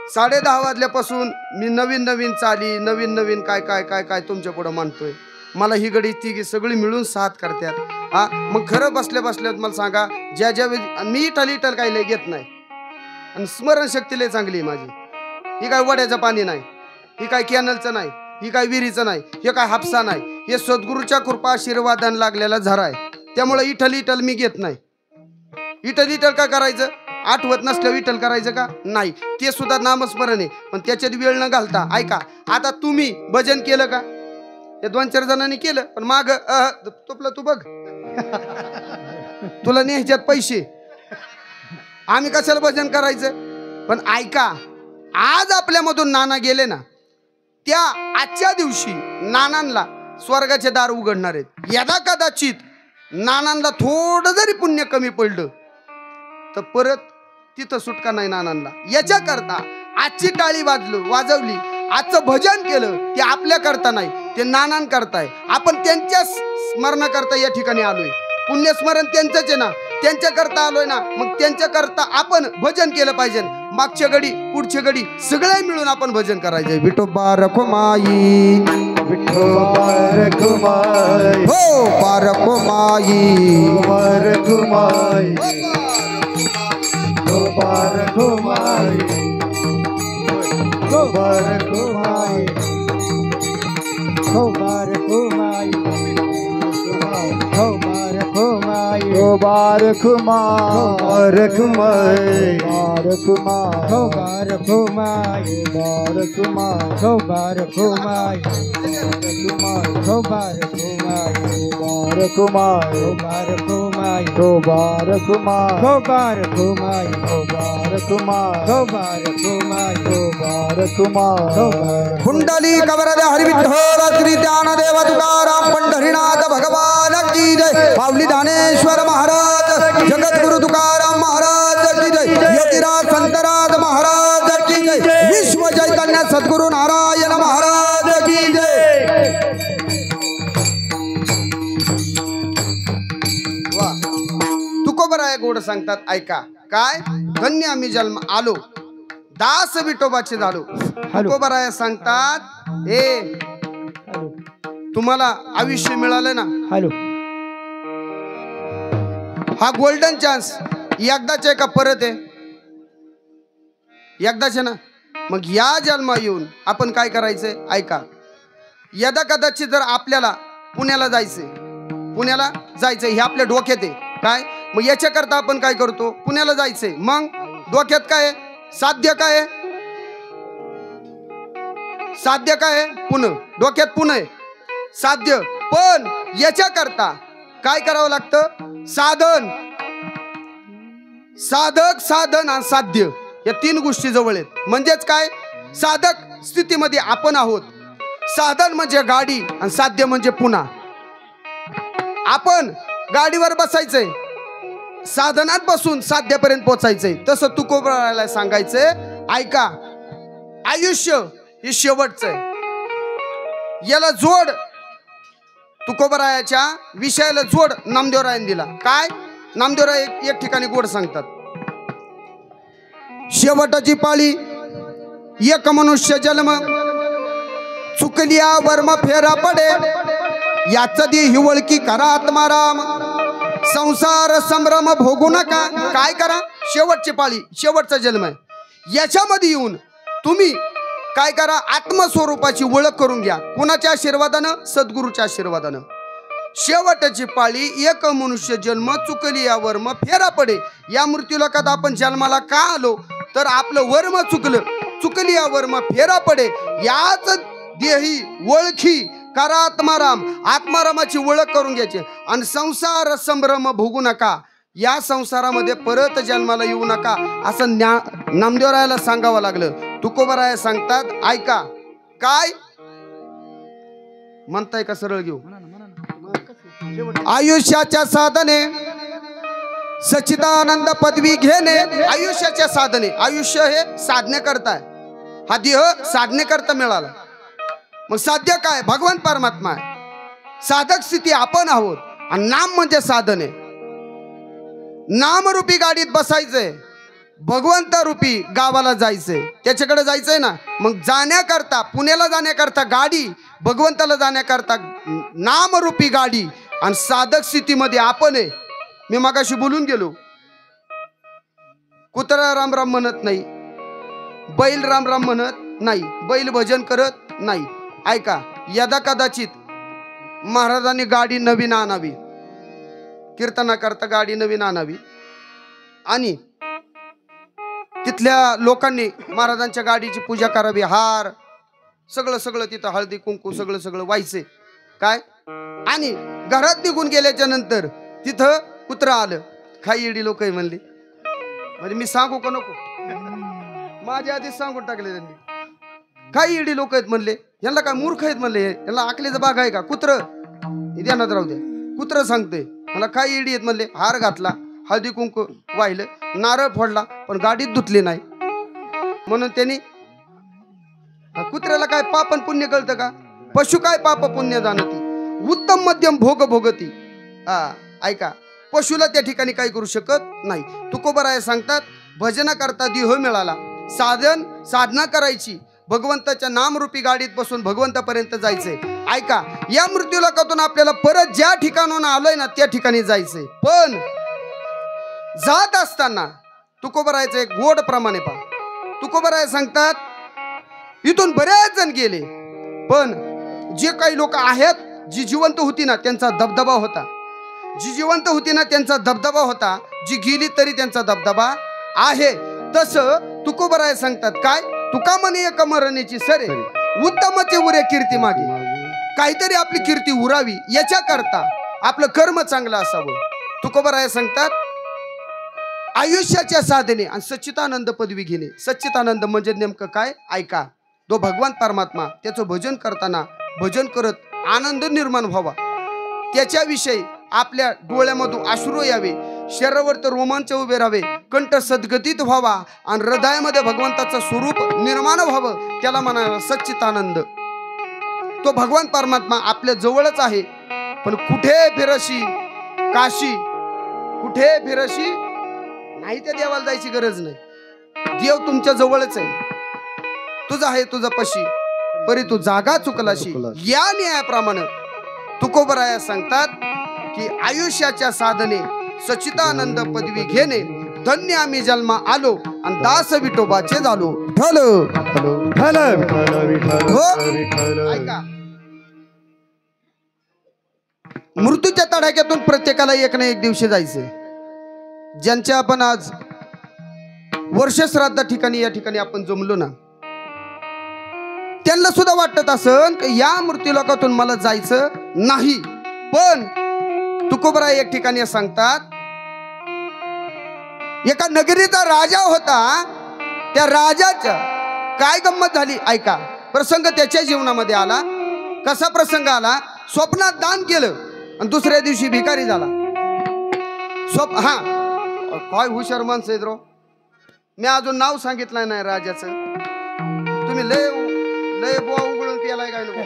10:30 वाजल्यापासून मी नवीन चाली, नवीन काय तुमच्या पुढे मानतोय. मला ही गडी ती सगळी मिळून साथ करतात. हा मग खरं बसल्या मला सांगा, ज्या मी इटल काही लय घेत नाही आणि स्मरणशक्ती लय चांगली आहे माझी. ही काय वड्याचं पाणी नाही, ही काय कॅनलचं नाही, ही काय विहिरीचं नाही, हे काय हापसा नाही. हे सद्गुरूच्या कृपा आशीर्वादान लागलेला झरा आहे. त्यामुळे इटल मी घेत नाही. इटल काय करायचं? आठवत नसलं विठ्ठल करायचं का? नाही. ते सुद्धा नामस्मरण आहे, पण त्याच्यात वेळ न घालता. ऐका, आता तुम्ही भजन केलं का? या 2-4 जणांनी केलं, पण माग तुपलं तू बघ. तुला न्यायच्यात पैसे, आम्ही कशाला भजन करायचं? पण ऐका, आज आपल्यामधून नाना गेले ना, त्या आजच्या दिवशी नानांना स्वर्गाचे दार उघडणार आहेत. यदा कदाचित नानांना थोडं जरी पुण्य कमी पडलं तर परत तिथं सुटका नाही नानांना. याच्याकरता आजची टाळी वाजवली, आजचं भजन केलं, ते आपल्या करता नाही, ते नानां करताय. आपण त्यांच्या स्मरणाकरता या ठिकाणी आलोय. पुण्यस्मरण त्यांचंच आहे ना, त्यांच्या करता आलोय ना. मग त्यांच्या करता आपण भजन केलं पाहिजे. मागच्या घडी पुढच्या घडी सगळे मिळून आपण भजन करायचंय. विठोबा रखुमाई, विठोबा रखुमाई, हो पारखुमाई, रखुमाई, विठोबा रखुमाई, विठोबा रखुमाई, विठोबा रखुमाई, विठोबा रखुमाई, रखुमाई, विठोबा रखुमाई, विठोबा रखुमाई, विठोबा रखुमाई, रखुमाई, विठोबा रखुमाई, विठोबा रखुमाई, विठोबा रखुमाई, विठोबा रखुमाई, विठोबा रखुमाई, विठोबा रखुमाई. कुंडली कवरदे हरि विठ्ठल श्री ज्ञानदेव तुकाराम पंढरीनाथ भगवान की जय. पावली दानेश्वर महाराज, जगद्गुरु तुकाराम महाराज की जय. यतिराज संतराज महाराज की जय. विश्व चैतन्य सद्गुरु नारायण महाराज तुकोबराय गोड सांगतात ऐका काय धन्य आम्ही जन्म आलो दास विठोबाचे झालो. तुकोबराय सांगतात ए तुम्हाला आयुष्य मिळालं ना हॅलो हा गोल्डन चान्स एकदाच आहे का परत आहे एकदाच आहे ना. मग या जन्मा येऊन आपण काय करायचंय ऐका यदा कदाचित जर आपल्याला पुण्याला जायचंय हे आपल्या डोक्यात आहे काय मग याच्याकरता आपण काय करतो पुण्याला जायचंय मग डोक्यात काय आहे साध्य काय आहे साध्य काय आहे पुणे डोक्यात पुणे आहे साध्य पण याच्याकरता काय करावं लागतं साधन साधक साधन आणि साध्य या तीन गोष्टी जवळ आहेत. म्हणजेच काय साधक स्थितीमध्ये आपण आहोत साधन म्हणजे गाडी आणि साध्य म्हणजे पुन्हा आपण गाडीवर बसायचंय साधनात बसून साध्यापर्यंत पोहोचायचंय. तसं तुकोबरायला सांगायचंय ऐका आयुष्य हे शेवटचं आहे याला जोड तुकोबरायाच्या विषयाला जोड नामदेवरायाने दिला. काय नामदेवराय एक ठिकाणी गोड सांगतात शेवटाची पाळी एक मनुष्य जन्म चुकलिया वर्म फेरा पडे याच दी हिवळकी करा आत्माराम संसार संभ्रम भोगू नका. काय करा शेवटची पाळी शेवटचा जन्म आहे याच्यामध्ये येऊन तुम्ही काय करा आत्मस्वरूपाची ओळख करून घ्या. कोणाच्या आशीर्वादानं सद्गुरूच्या आशीर्वादानं. शेवटची पाळी एक मनुष्य जन्म चुकली या वर्म फेरा पडे. या मृत्यूलोकात आपण जन्माला का आलो तर आपलं वर्म चुकली या वर्म फेरा पडे याच देही ओळखी करा आत्माराम आत्मारामाची ओळख करून घ्यायची आणि संसार संभ्रम भोगू नका या संसारामध्ये परत जन्माला येऊ नका असं नामदेवरायाला सांगावं लागलं. तुकोबराय सांगतात ऐका काय म्हणताय का सरळ घेऊ आयुष्याच्या साधने सच्चिदानंद पदवी घेणे. आयुष्याच्या साधने आयुष्य हे साधने करताय हा देह साधने करता मिळाला. मग साध्य काय भगवान परमात्मा आहे साधक स्थिती आपण आहोत आणि नाम म्हणजे साधन आहे. नामरूपी गाडीत बसायचंय भगवंत रूपी गावाला जायचंय त्याच्याकडे जायचंय ना. मग जाण्याकरता पुण्याला जाण्याकरता गाडी भगवंताला जाण्याकरता नामरूपी गाडी आणि साधक स्थितीमध्ये आपण आहे. मी मगाशी बोलून गेलो कुत्रा राम राम म्हणत नाही बैल राम राम म्हणत नाही बैल भजन करत नाही. ऐका यदा कदाचित महाराजांनी गाडी नवीन आणावी कीर्तनाकरता गाडी नवीन आणावी आणि तिथल्या लोकांनी महाराजांच्या गाडीची पूजा करावी हार सगळं तिथं हळदी कुंकू सगळं व्हायचे काय आणि घरात निघून गेल्याच्या नंतर तिथं कुत्रा आलं. काही येडी लोक म्हणले म्हणजे मी सांगू का नको माझ्या आधीच सांगून टाकले त्यांनी. काही येडी लोक आहेत म्हणले यांना काय मूर्ख आहेत म्हणले यांना आकलीचा बाग आहे का कुत्र ध्यानात राहू द्या कुत्र सांगते मला काही येडी आहेत म्हणले. हार घातला हळदी कुंकू वाहिलं नारळ फोडला पण गाडीत धुतली नाही म्हणून त्यांनी कुत्र्याला काय पाप आणि पुण्य कळतं का पशु काय पाप पुण्य जाणती उत्तम मध्यम भोग भोगती. ऐका पशुला त्या ठिकाणी काही करू शकत नाही. तुकोबराय सांगतात भजना करता देह मिळाला साधना करायची भगवंताच्या नामरूपी गाडीत बसून भगवंतापर्यंत जायचंय. ऐका या मृत्यूलोकातून आपल्याला परत ज्या ठिकाणाहून आलोय ना त्या ठिकाणी जायचंय. पण जात असताना तुकोबरायचं एक गोड प्रमाणे पहा तुकोबराय सांगतात इथून बरेच जण गेले पण जे काही लोक आहेत जी जिवंत होती ना त्यांचा दबदबा होता जी गेली तरी त्यांचा दबदबा आहे. तसं तुकोबराय सांगतात काय तुका म्हणे एक मरणेची सरे उत्तमचे उरे कीर्ती मागे. काहीतरी आपली कीर्ती उरावी याच्याकरता आपलं कर्म चांगलं असावं. तुकोबराय सांगतात आयुष्याच्या साधने आणि सच्चिदानंद पदवी घेणे. सच्चिदानंद म्हणजे नेमकं काय ऐका तो भगवान परमात्मा त्याचं भजन करताना भजन करत आनंद निर्माण व्हावा त्याच्याविषयी आपल्या डोळ्यामधून अश्रू यावे शरीरावर तर रोमांच उभे राहावे कंठ सद्गतीत व्हावा आणि हृदयामध्ये भगवंताचं स्वरूप निर्माण व्हावं त्याला म्हणाला सच्चिदानंद. तो भगवान परमात्मा आपल्या जवळच आहे पण कुठे फिरशी काशी कुठे फिरशी नाही, त्या देवाला जायची गरज नाही. देव तुमच्या जवळच आहे. तुझा आहे तुझा पशी परी तू जागा चुकलाशी. या न्यायाप्रमाणे तुकोबराया सांगतात की आयुष्याच्या साधने सच्चिदानंद पदवी घेणे. धन्य आम्ही जन्मा आलो आणि दास विठोबाचे झालो. ठल विठ्ठल विठ्ठल विठ्ठल हो? विठ्ठल. ऐका, मृत्यूच्या तडाख्यातून प्रत्येकाला एक ना एक दिवशी जायचे. ज्यांचे आपण आज वर्षश्राद्ध ठिकाणी या ठिकाणी आपण जमलो ना, त्यांना सुद्धा वाटत असन की या मृत्यूलोकातून मला जायचं नाही. पण तुकोबराय एक ठिकाणी सांगतात, एका नगरीचा राजा होता. त्या राजाच्या काय गंमत झाली ऐका. प्रसंग त्याच्या जीवनामध्ये आला. कसा प्रसंग आला? स्वप्नात दान केलं आणि दुसऱ्या दिवशी भिकारी झाला. हा, काय हुशार माणसं आहेत राव. मी अजून नाव सांगितलं नाही राजाचं. तुम्ही लय लय बुवा उघडून प्यालाय काय नको.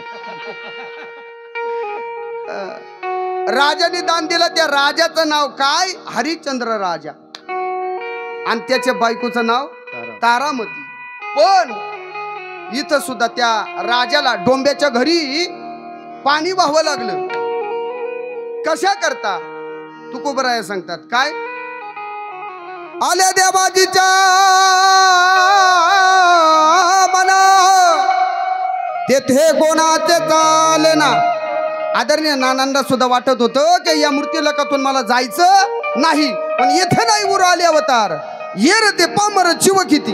राजाने दान दिलं. त्या राजाचं नाव काय? हरिश्चंद्र राजा. आणि त्याच्या बायकोचं नाव तारामती. पण इथं सुद्धा त्या राजाला डोंब्याच्या घरी पाणी वाहावं लागलं. कशा करता? तुकोबराया सांगतात काय? आल्या देवाजीच्या मना तेथे कोणाचे चाले ना. आदरणीय नानांना सुद्धा वाटत होतं की या मृत्यूलोकातून मला जायचं नाही, पण येथे नाही उर आले अवतार. येर ते पामर जीव किती.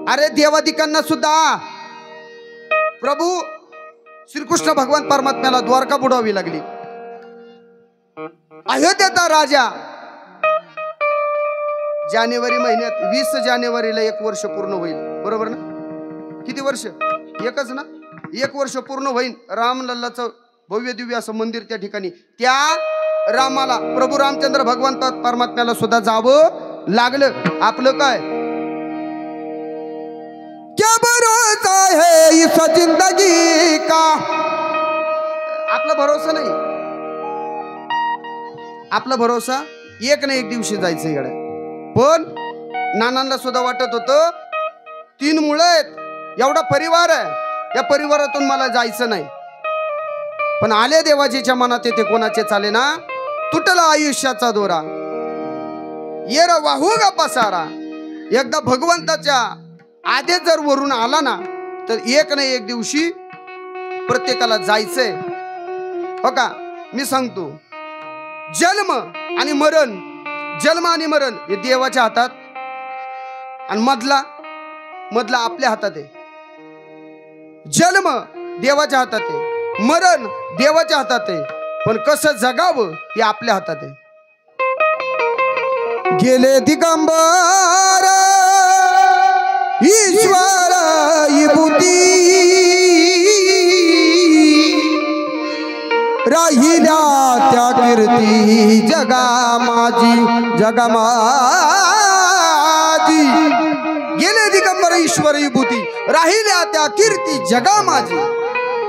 अरे देवादिकांना सुद्धा प्रभू श्रीकृष्ण भगवान परमात्म्याला द्वारका बुडवावी लागली. अयोध्येचा राजा जानेवारी महिन्यात 20 जानेवारीला 1 वर्ष पूर्ण होईल. बरोबर ना? किती वर्ष? एकच ना? 1 वर्ष पूर्ण होईल. रामलल्लाचं भव्य दिव्य असं मंदिर त्या ठिकाणी. त्या रामाला प्रभू रामचंद्र भगवंत परमात्म्याला सुद्धा जावं लागलं. आपलं काय? क्या भरोसा है इस जिंदगी का. आपला भरोसा नाही. आपला भरोसा एक ना एक दिवशी जायचं इकडे. पण नानांना सुद्धा वाटत होतं 3 मुलं आहेत, एवढा परिवार आहे, या परिवारातून मला जायचं नाही. पण आले देवाजीच्या मनात येते कोणाचे चाले ना. तुटला आयुष्याचा दोरा, येर वाहू गा पसारा. एकदा भगवंताच्या आदेश जर वरून आला ना, तर एक ना एक दिवशी प्रत्येकाला जायचंय. हो का? मी सांगतो, जन्म आणि मरण, जन्म आणि मरण हे देवाच्या हातात, आणि मधला आपल्या हातात आहे. जन्म देवाच्या हातात आहे, मरण देवाच्या हातात आहे, पण कसं जगावं हे आपल्या हातात आहे. गेले दिगंबर ईश्वर विभूती, राहिल्या त्या कीर्ती जगा माझी, जगा माझी. गेले दिगंबर ईश्वर विभूती, राहिल्या त्या कीर्ती जगा माझी.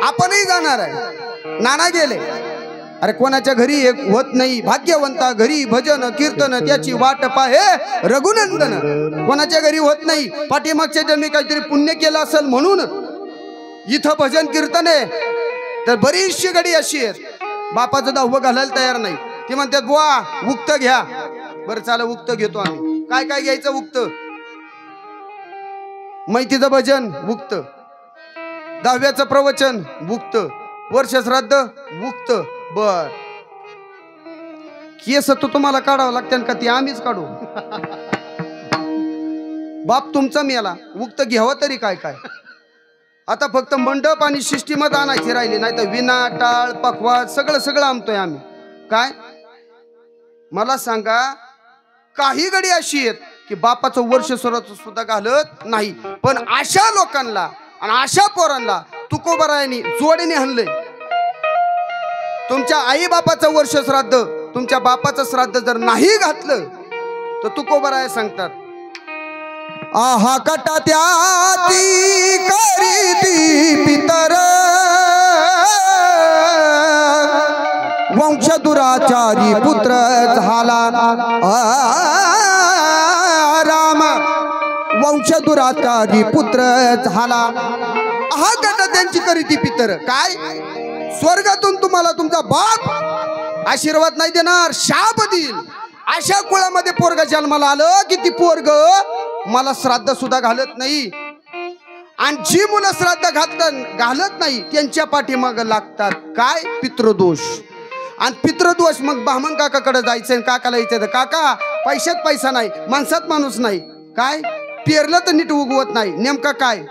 आपणही जाणार आहे. नाना गेले. अरे कोणाच्या घरी एक होत नाही. भाग्यवंता घरी भजन कीर्तन त्याची वाट पाहे रघुनंदन. कोणाच्या घरी होत नाही. पाठीमागच्या जन्मी काहीतरी पुण्य केलं असेल म्हणून इथं भजन कीर्तन आहे. तर बरीचशी गडी अशी आहेत, बापाचं 10वं घालायला तयार नाही. ती म्हणतात बुवा उक्त घ्या. बरं चाल उक्त घेतो आम्ही. काय काय घ्यायचं? उक्त. मैतीचं भजन उक्त, 10व्याचं प्रवचन उक्त, वर्ष श्राद्ध उक्त. बर केस तर तुम्हाला काढावं लागतं का? ती आम्हीच काढू. बाप तुमचा मेला, उक्त घ्यावं तरी काय काय. आता फक्त मंडप आणि सिस्टीमच आणायची राहिली, नाही तर विना टाळ पखवाज सगळं आणतोय आम्ही. काय मला सांगा, काही गडी अशी आहेत की बापाचं वर्ष सुद्धा घालत नाही. पण अशा लोकांना आणि अशा पोरांना तुकोबरायांनी जोडीने हणलंय. तुमच्या आई बापाचं वर्ष श्राद्ध, तुमच्या बापाचं श्राद्ध जर नाही घातलं तर तुकोबराय सांगतात, आहा कटा त्याती करीती पितर वंशदुराचारी पुत्र झाला राम वंशदुराचारी पुत्र झाला हा गट त्यांची करीती पितर काय स्वर्गातून तुम्हाला तुमचा बाप आशीर्वाद नाही देणार शाप देईल अशा कुळामध्ये पोरग जन्माला आलं की ती पोरग मला श्राद्ध सुद्धा घालत नाही आणि जी मुलं श्राद्ध घालत नाही त्यांच्या पाठीमाग लागतात काय पितृदोष आणि पितृदोष मग ब्राह्मण काकाकडे जायचं काकाला विचारतं काका पैशात पैसा नाही माणसात माणूस नाही काय पेरलं तर नीट उगवत नाही नेमका काय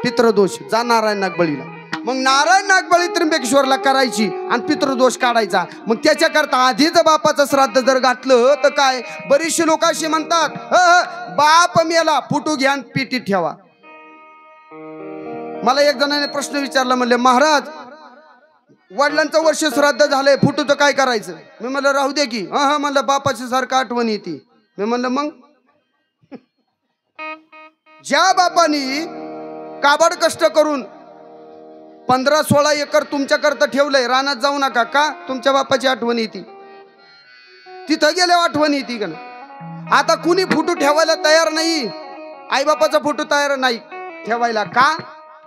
पितृदोष जा नारायण नागबळीला मग नारायण नागबळी त्र्यंबकेश्वरला करायची आणि पितृदोष काढायचा मग त्याच्याकरता आधीच बापाचं श्राद्ध जर घातलं तर काय बरीचशी लोक अशी म्हणतात बाप मेला फुटू घ्या पिटीत ठेवा मला एक जणाने प्रश्न विचारला म्हणले महाराज वडिलांचं वर्ष श्राद्ध झालंय फुटूचं काय करायचं मी म्हणलं राहू दे की हा म्हणलं बापाची सारखं आठवण येते मी म्हणलं मग ज्या बापानी काबाड कष्ट करून 15-16 एकर तुमच्याकरता ठेवलंय रानात जाऊ नका का तुमच्या बापाची आठवण येते तिथं गेल्या आठवण येते का ना आता कुणी फोटो ठेवायला तयार नाही आईबापाचा फोटो तयार नाही ठेवायला का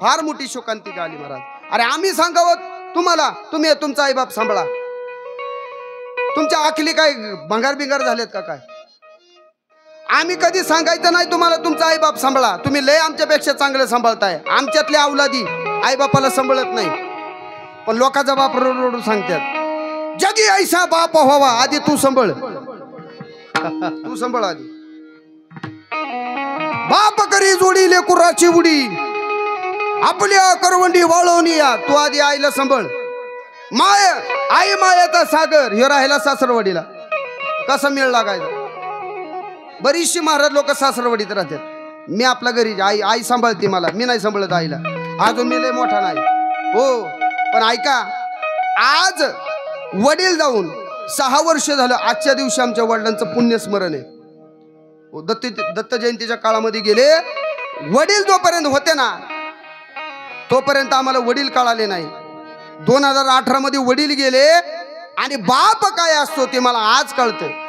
फार मोठी शोकांतिका आली महाराज अरे आम्ही सांगावं तुम्हाला तुम्ही तुमचा आईबाप सांभाळा तुमच्या आखली काय भंगार बिंगार झालेत का काय आम्ही कधी सांगायचं नाही तुम्हाला तुमचा आईबाप सांभाळा तुम्ही लय आमच्यापेक्षा चांगलं सांभाळताय आमच्यातल्या अवलादी आईबापाला सांभाळत नाही पण लोकांचा बाप रोडू सांगतात जगी ऐसा बाप व्हावा आधी तू सांभाळ तू सांभाळ आधी बाप करी जोडी लेकुराची उडी आपल्या करवंडी वाळवणी या तू आधी आईला सांभाळ माय आई मायाचा सागर हे राहिला सासरवाडीला कसा मेळ लागायचा बरीचशी महाराज लोक सासरवाडीत राहतात मी आपल्या घरी आई सांभाळते मला मी नाही सांभाळत आईला अजून मी लय मोठा नाही हो पण ऐका आज वडील जाऊन 6 वर्ष झालं आजच्या दिवशी आमच्या वडिलांचं पुण्यस्मरण आहे दत्त जयंतीच्या काळामध्ये गेले वडील जोपर्यंत होते ना तोपर्यंत आम्हाला वडील कळाले नाही 2018 मध्ये वडील गेले आणि बाप काय असतो ते मला आज कळतं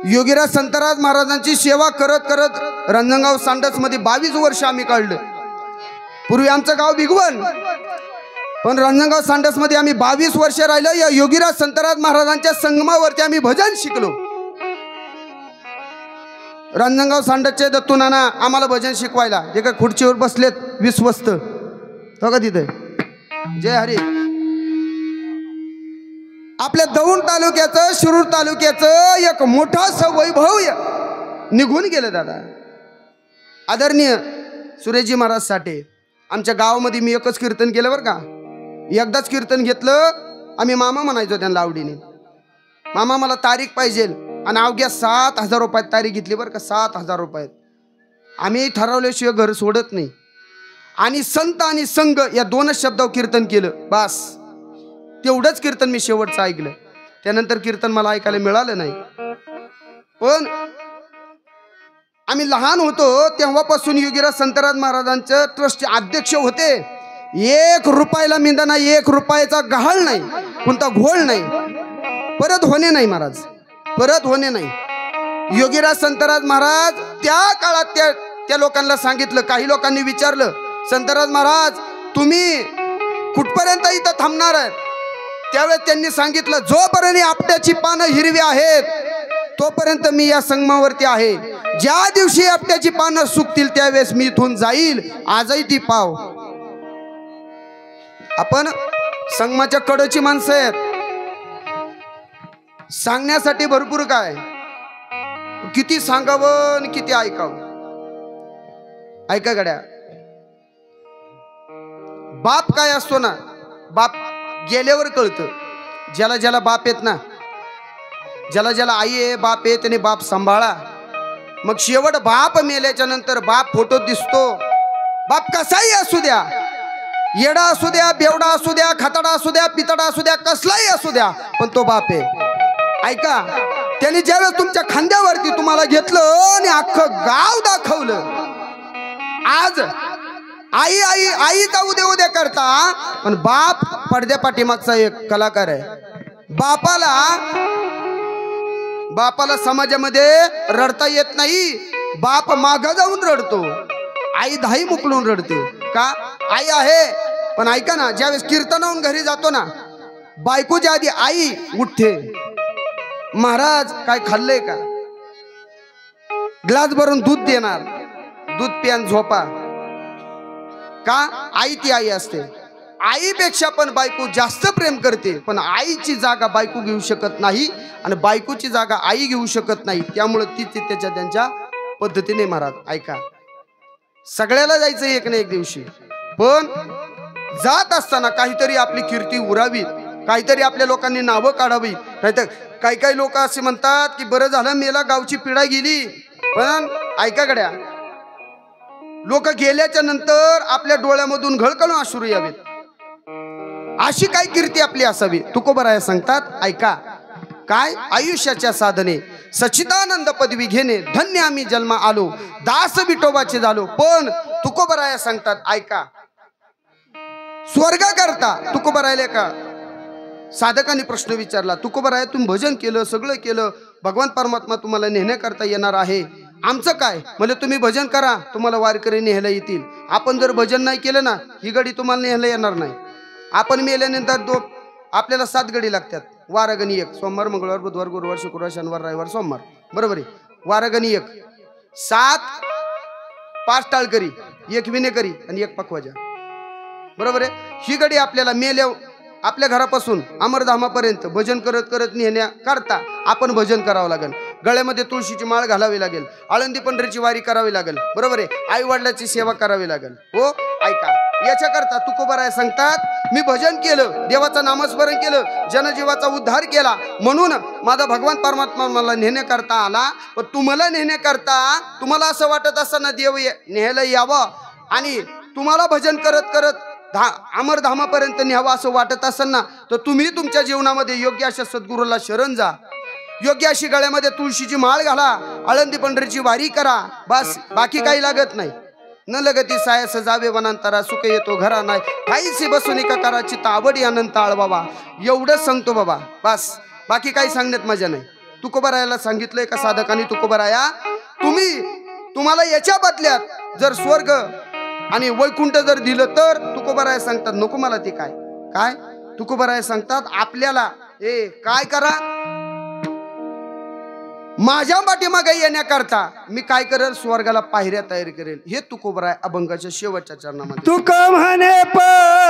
योगीराज संतराज महाराजांची सेवा करत करत रंजनगाव सांडस मध्ये 22 वर्ष आम्ही काढलं पूर्वी आमचं गाव भिगवण पण रंजनगाव सांडस मध्ये आम्ही 22 वर्ष राहिलो या योगीराज संतराज महाराजांच्या संगमावरती आम्ही भजन शिकलो रंजनगाव सांडसचे दत्तू नाना आम्हाला भजन शिकवायला जे काय खुर्चीवर बसलेत विश्वस्त तो का तिथे जय हरी आपल्या दौंड तालुक्याचं शिरूर तालुक्याचं एक मोठं वैभव निघून गेलं दादा आदरणीय सुरेशजी महाराज साठे आमच्या गावामध्ये मी एकच कीर्तन केलं बरं का एकदाच कीर्तन घेतलं आम्ही मामा म्हणायचो त्यांना आवडीने मामा मला तारीख पाहिजे आणि अवघ्या 7,000 रुपयात तारीख घेतली बरं का 7,000 रुपयात आम्ही ठरवल्याशिवाय घर सोडत नाही आणि संत आणि संघ या 2च शब्दावर कीर्तन केलं बस तेवढंच कीर्तन मी शेवटचं ऐकलं त्यानंतर कीर्तन मला ऐकायला मिळालं नाही पण आम्ही लहान होतो तेव्हापासून योगीराज संतराज महाराजांचं ट्रस्ट अध्यक्ष होते 1 रुपयाला मिंदा नाही 1 रुपयाचा गहाळ नाही कोणता घोळ नाही परत होणे नाही महाराज परत होणे नाही योगीराज संतराज महाराज त्या काळात त्या लोकांना सांगितलं काही लोकांनी विचारलं संतराज महाराज तुम्ही कुठपर्यंत इथं थांबणार आहेत त्यावेळेस त्यांनी सांगितलं जोपर्यंत आपट्याची पानं हिरवी आहेत तोपर्यंत मी या संगमावरती आहे ज्या दिवशी आपट्याची पानं सुकतील त्यावेळेस मी इथून जाईल आजही ती पाव आपण संगमाच्या कडची माणसं आहेत सांगण्यासाठी भरपूर काय किती सांगावं आणि किती ऐकावं ऐका गड्या बाप काय असतो ना बाप गेल्यावर कळतं ज्याला ज्याला बाप येत ना ज्याला ज्याला आई आहे बाप आहे त्याने बाप सांभाळा मग शेवट बाप मेल्याच्या नंतर बाप फोटो दिसतो बाप कसाही असू द्या येडा असू द्या बेवडा असू द्या खताडा असू द्या पितडा असू द्या कसलाही असू द्या पण तो बाप आहे ऐका त्याने ज्यावेळेस तुमच्या खांद्यावरती तुम्हाला घेतलं आणि अख्खं गाव दाखवलं आज आई आई आई जाऊ दे उद्या करता पण बाप पडद्या पाठीमागचा एक कलाकार आहे बापाला समाजामध्ये रडता येत नाही. बाप मागं जाऊन रडतो, आई धाई मुकलून रडते. का? आई आहे, पण ऐका ना, ज्यावेळेस कीर्तनाहून घरी जातो ना, बायकोच्या आधी आई उठते, महाराज काय खाल्लंय का, ग्लास भरून दूध देणार, दूध प्यान झोपा. का? आई ती आई असते. आईपेक्षा पण बायको जास्त प्रेम करते, पण आईची जागा बायको घेऊ शकत नाही आणि बायकोची जागा आई घेऊ शकत नाही. त्यामुळे ती त्यांच्या पद्धतीने. महाराज ऐका, सगळ्याला जायचं एक ना एक दिवशी, पण जात असताना काहीतरी आपली कीर्ती उरावी, काहीतरी आपल्या लोकांनी नावं काढावी. नाहीतर काही लोक असे म्हणतात की बरं झालं मेला, गावची पिढा गेली. पण ऐका गड्या, लोक गेल्याच्या नंतर आपल्या डोळ्यामधून घळकळून अश्रू यावेत, अशी काय कीर्ती आपली असावी. तुकोबराया सांगतात, ऐका, काय? आयुष्याच्या साधने सच्चिदानंद पदवी घेणे, धन्य आम्ही जन्म आलो, दास विठोबाचे झालो. पण तुकोबराया सांगतात, ऐका, स्वर्ग करता तुकोबरायला का साधकांनी प्रश्न विचारला, तुकोबराया तुम्ही भजन केलं, सगळं केलं, भगवान परमात्मा तुम्हाला नेण्याकरता येणार आहे, आमचं काय? म्हणजे तुम्ही भजन करा, तुम्हाला वारकरी न्यायला येतील. आपण जर भजन नाही केलं ना, ही गडी तुम्हाला न्यायला येणार नाही. आपण मेल्यानंतर आपल्याला 7 गडी लागतात. वारगणी 1, सोमवार, मंगळवार, बुधवार, गुरुवार, शुक्रवार, शनिवार, रविवार, सोमवार, बरोबर आहे. वारगणी 1, 7 5 टाळकरी, 1 विनेकरी आणि 1 पखवाजा, बरोबर आहे. ही गडी आपल्याला मेल्या आपल्या घरापासून अमरधामापर्यंत भजन करत करत नेण्याकरता आपण भजन करावं लागेल. गळ्यामध्ये तुळशीची माळ घालावी लागेल, आळंदी पंढरीची वारी करावी लागेल, बरोबर आहे. आई वडिलाची सेवा करावी लागेल. हो, ऐका, याच्याकरता तुकोबराया सांगतात, मी भजन केलं, देवाचं नामस्मरण केलं, जनजीवाचा उद्धार केला, म्हणून माझा भगवान परमात्मा मला नेण्याकरता आला. पण तुम्हाला नेण्याकरता तुम्हाला असं वाटत असताना देव न्यायला यावं आणि तुम्हाला भजन करत करत अमरधामापर्यंत न्यावं असं वाटत असेल ना, तर तुम्ही तुमच्या जीवनामध्ये योग्य अशा सद्गुरूला शरण जा, योग्य अशी गळ्यामध्ये तुळशीची माळ घाला, आळंदी पंढरीची वारी करा, बस. बाकी काही लागत नाही. न लगती सायस जावे वनांतरा, सुख येतो घरा नाही, काहीशी बसून एका कराची तावडी अनंत आळवावा. एवढंच सांगतो बाबा, बस. बाकी काही सांगण्यात मजा नाही. तुकोबरायाला सांगितलंय का साधकांनी, तुकोबराया तुम्हाला याच्या बदल्यात जर स्वर्ग आणि वैकुंठ जर दिलं तर? तुकोबराया सांगतात, नको मला ते. काय? तुकोबराया सांगतात, आपल्याला काय करा, माझ्या पाठीमागे येण्याकरता मी काय करेल, स्वर्गाला पायऱ्या तयार करेल. हे तुकोबराया अभंगाच्या शेवटच्या चरणामध्ये. तुका म्हणे पवटणी,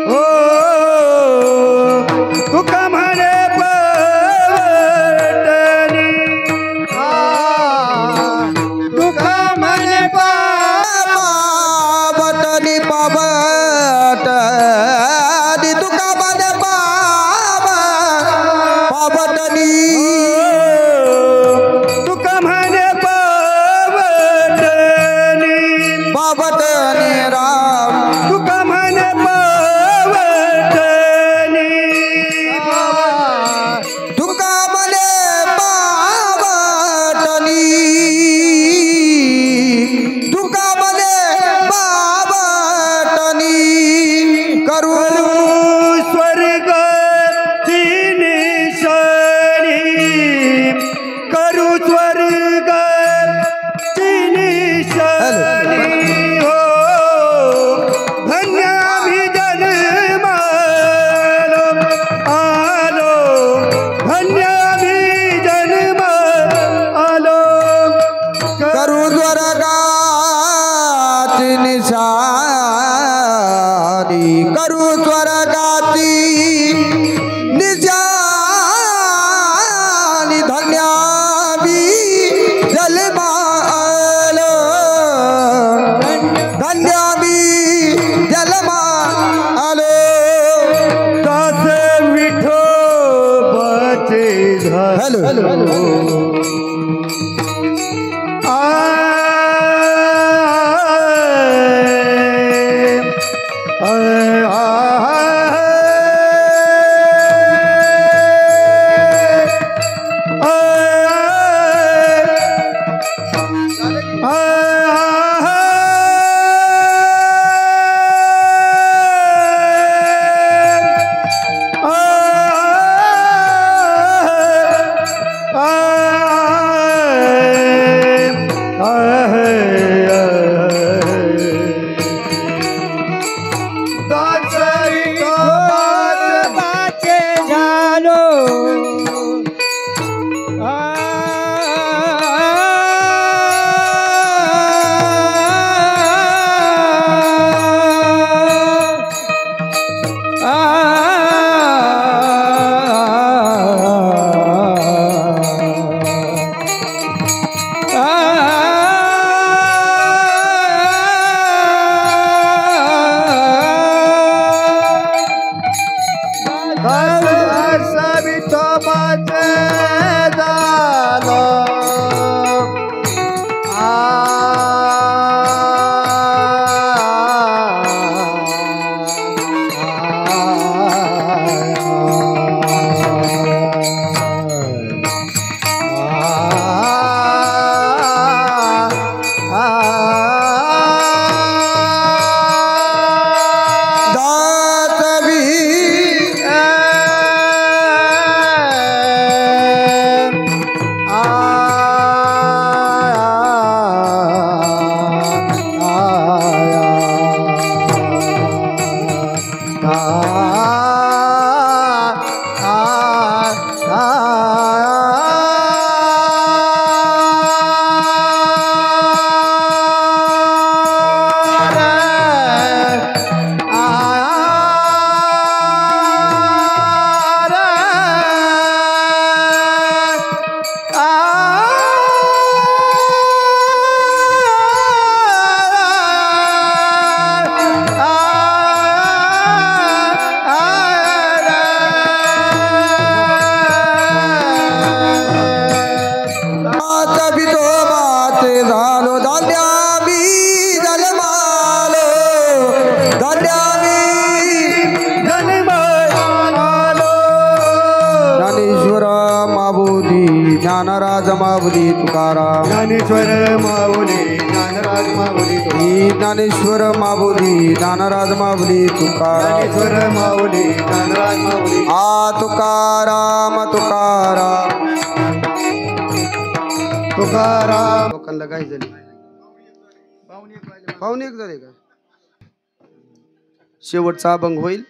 हो तुका म्हणे पवटणी, तुका म्हणे पावटणी पावटणी, तुका म्हणे पावटणी, तुका म्हणे पवटणी, पावटणी राम, तुका म्हणे पवटणी, तुका म्हणे पावटणी, तुका म्हणे पावटणी, करू स्वर्ग निशाणी, करू स्वर्ग निशाणी, हो धन्य आम्ही जन्मालो आलो, धन्य आम्ही जन्म आलो, करू स्वर्गाची निशाणी, करू स्वर्गाची निशाणी, धन्याबी जन्मा आलो, धन्याबी जन्मा आलो. दास विठोबाचे हॅलो. बाबाच झालो ज्ञानराज माऊली तुकाराम ज्ञानेश्वर माऊली ज्ञानराज माऊली ज्ञानेश्वर माऊली ज्ञानराज माऊली तुकाराम ज्ञानेश्वर माऊली ज्ञानराज माऊली तुकाराम तुकाराम तुकाराम लोकांना काय झाली पाहुणे एक झाले का शेवटचा अभंग होईल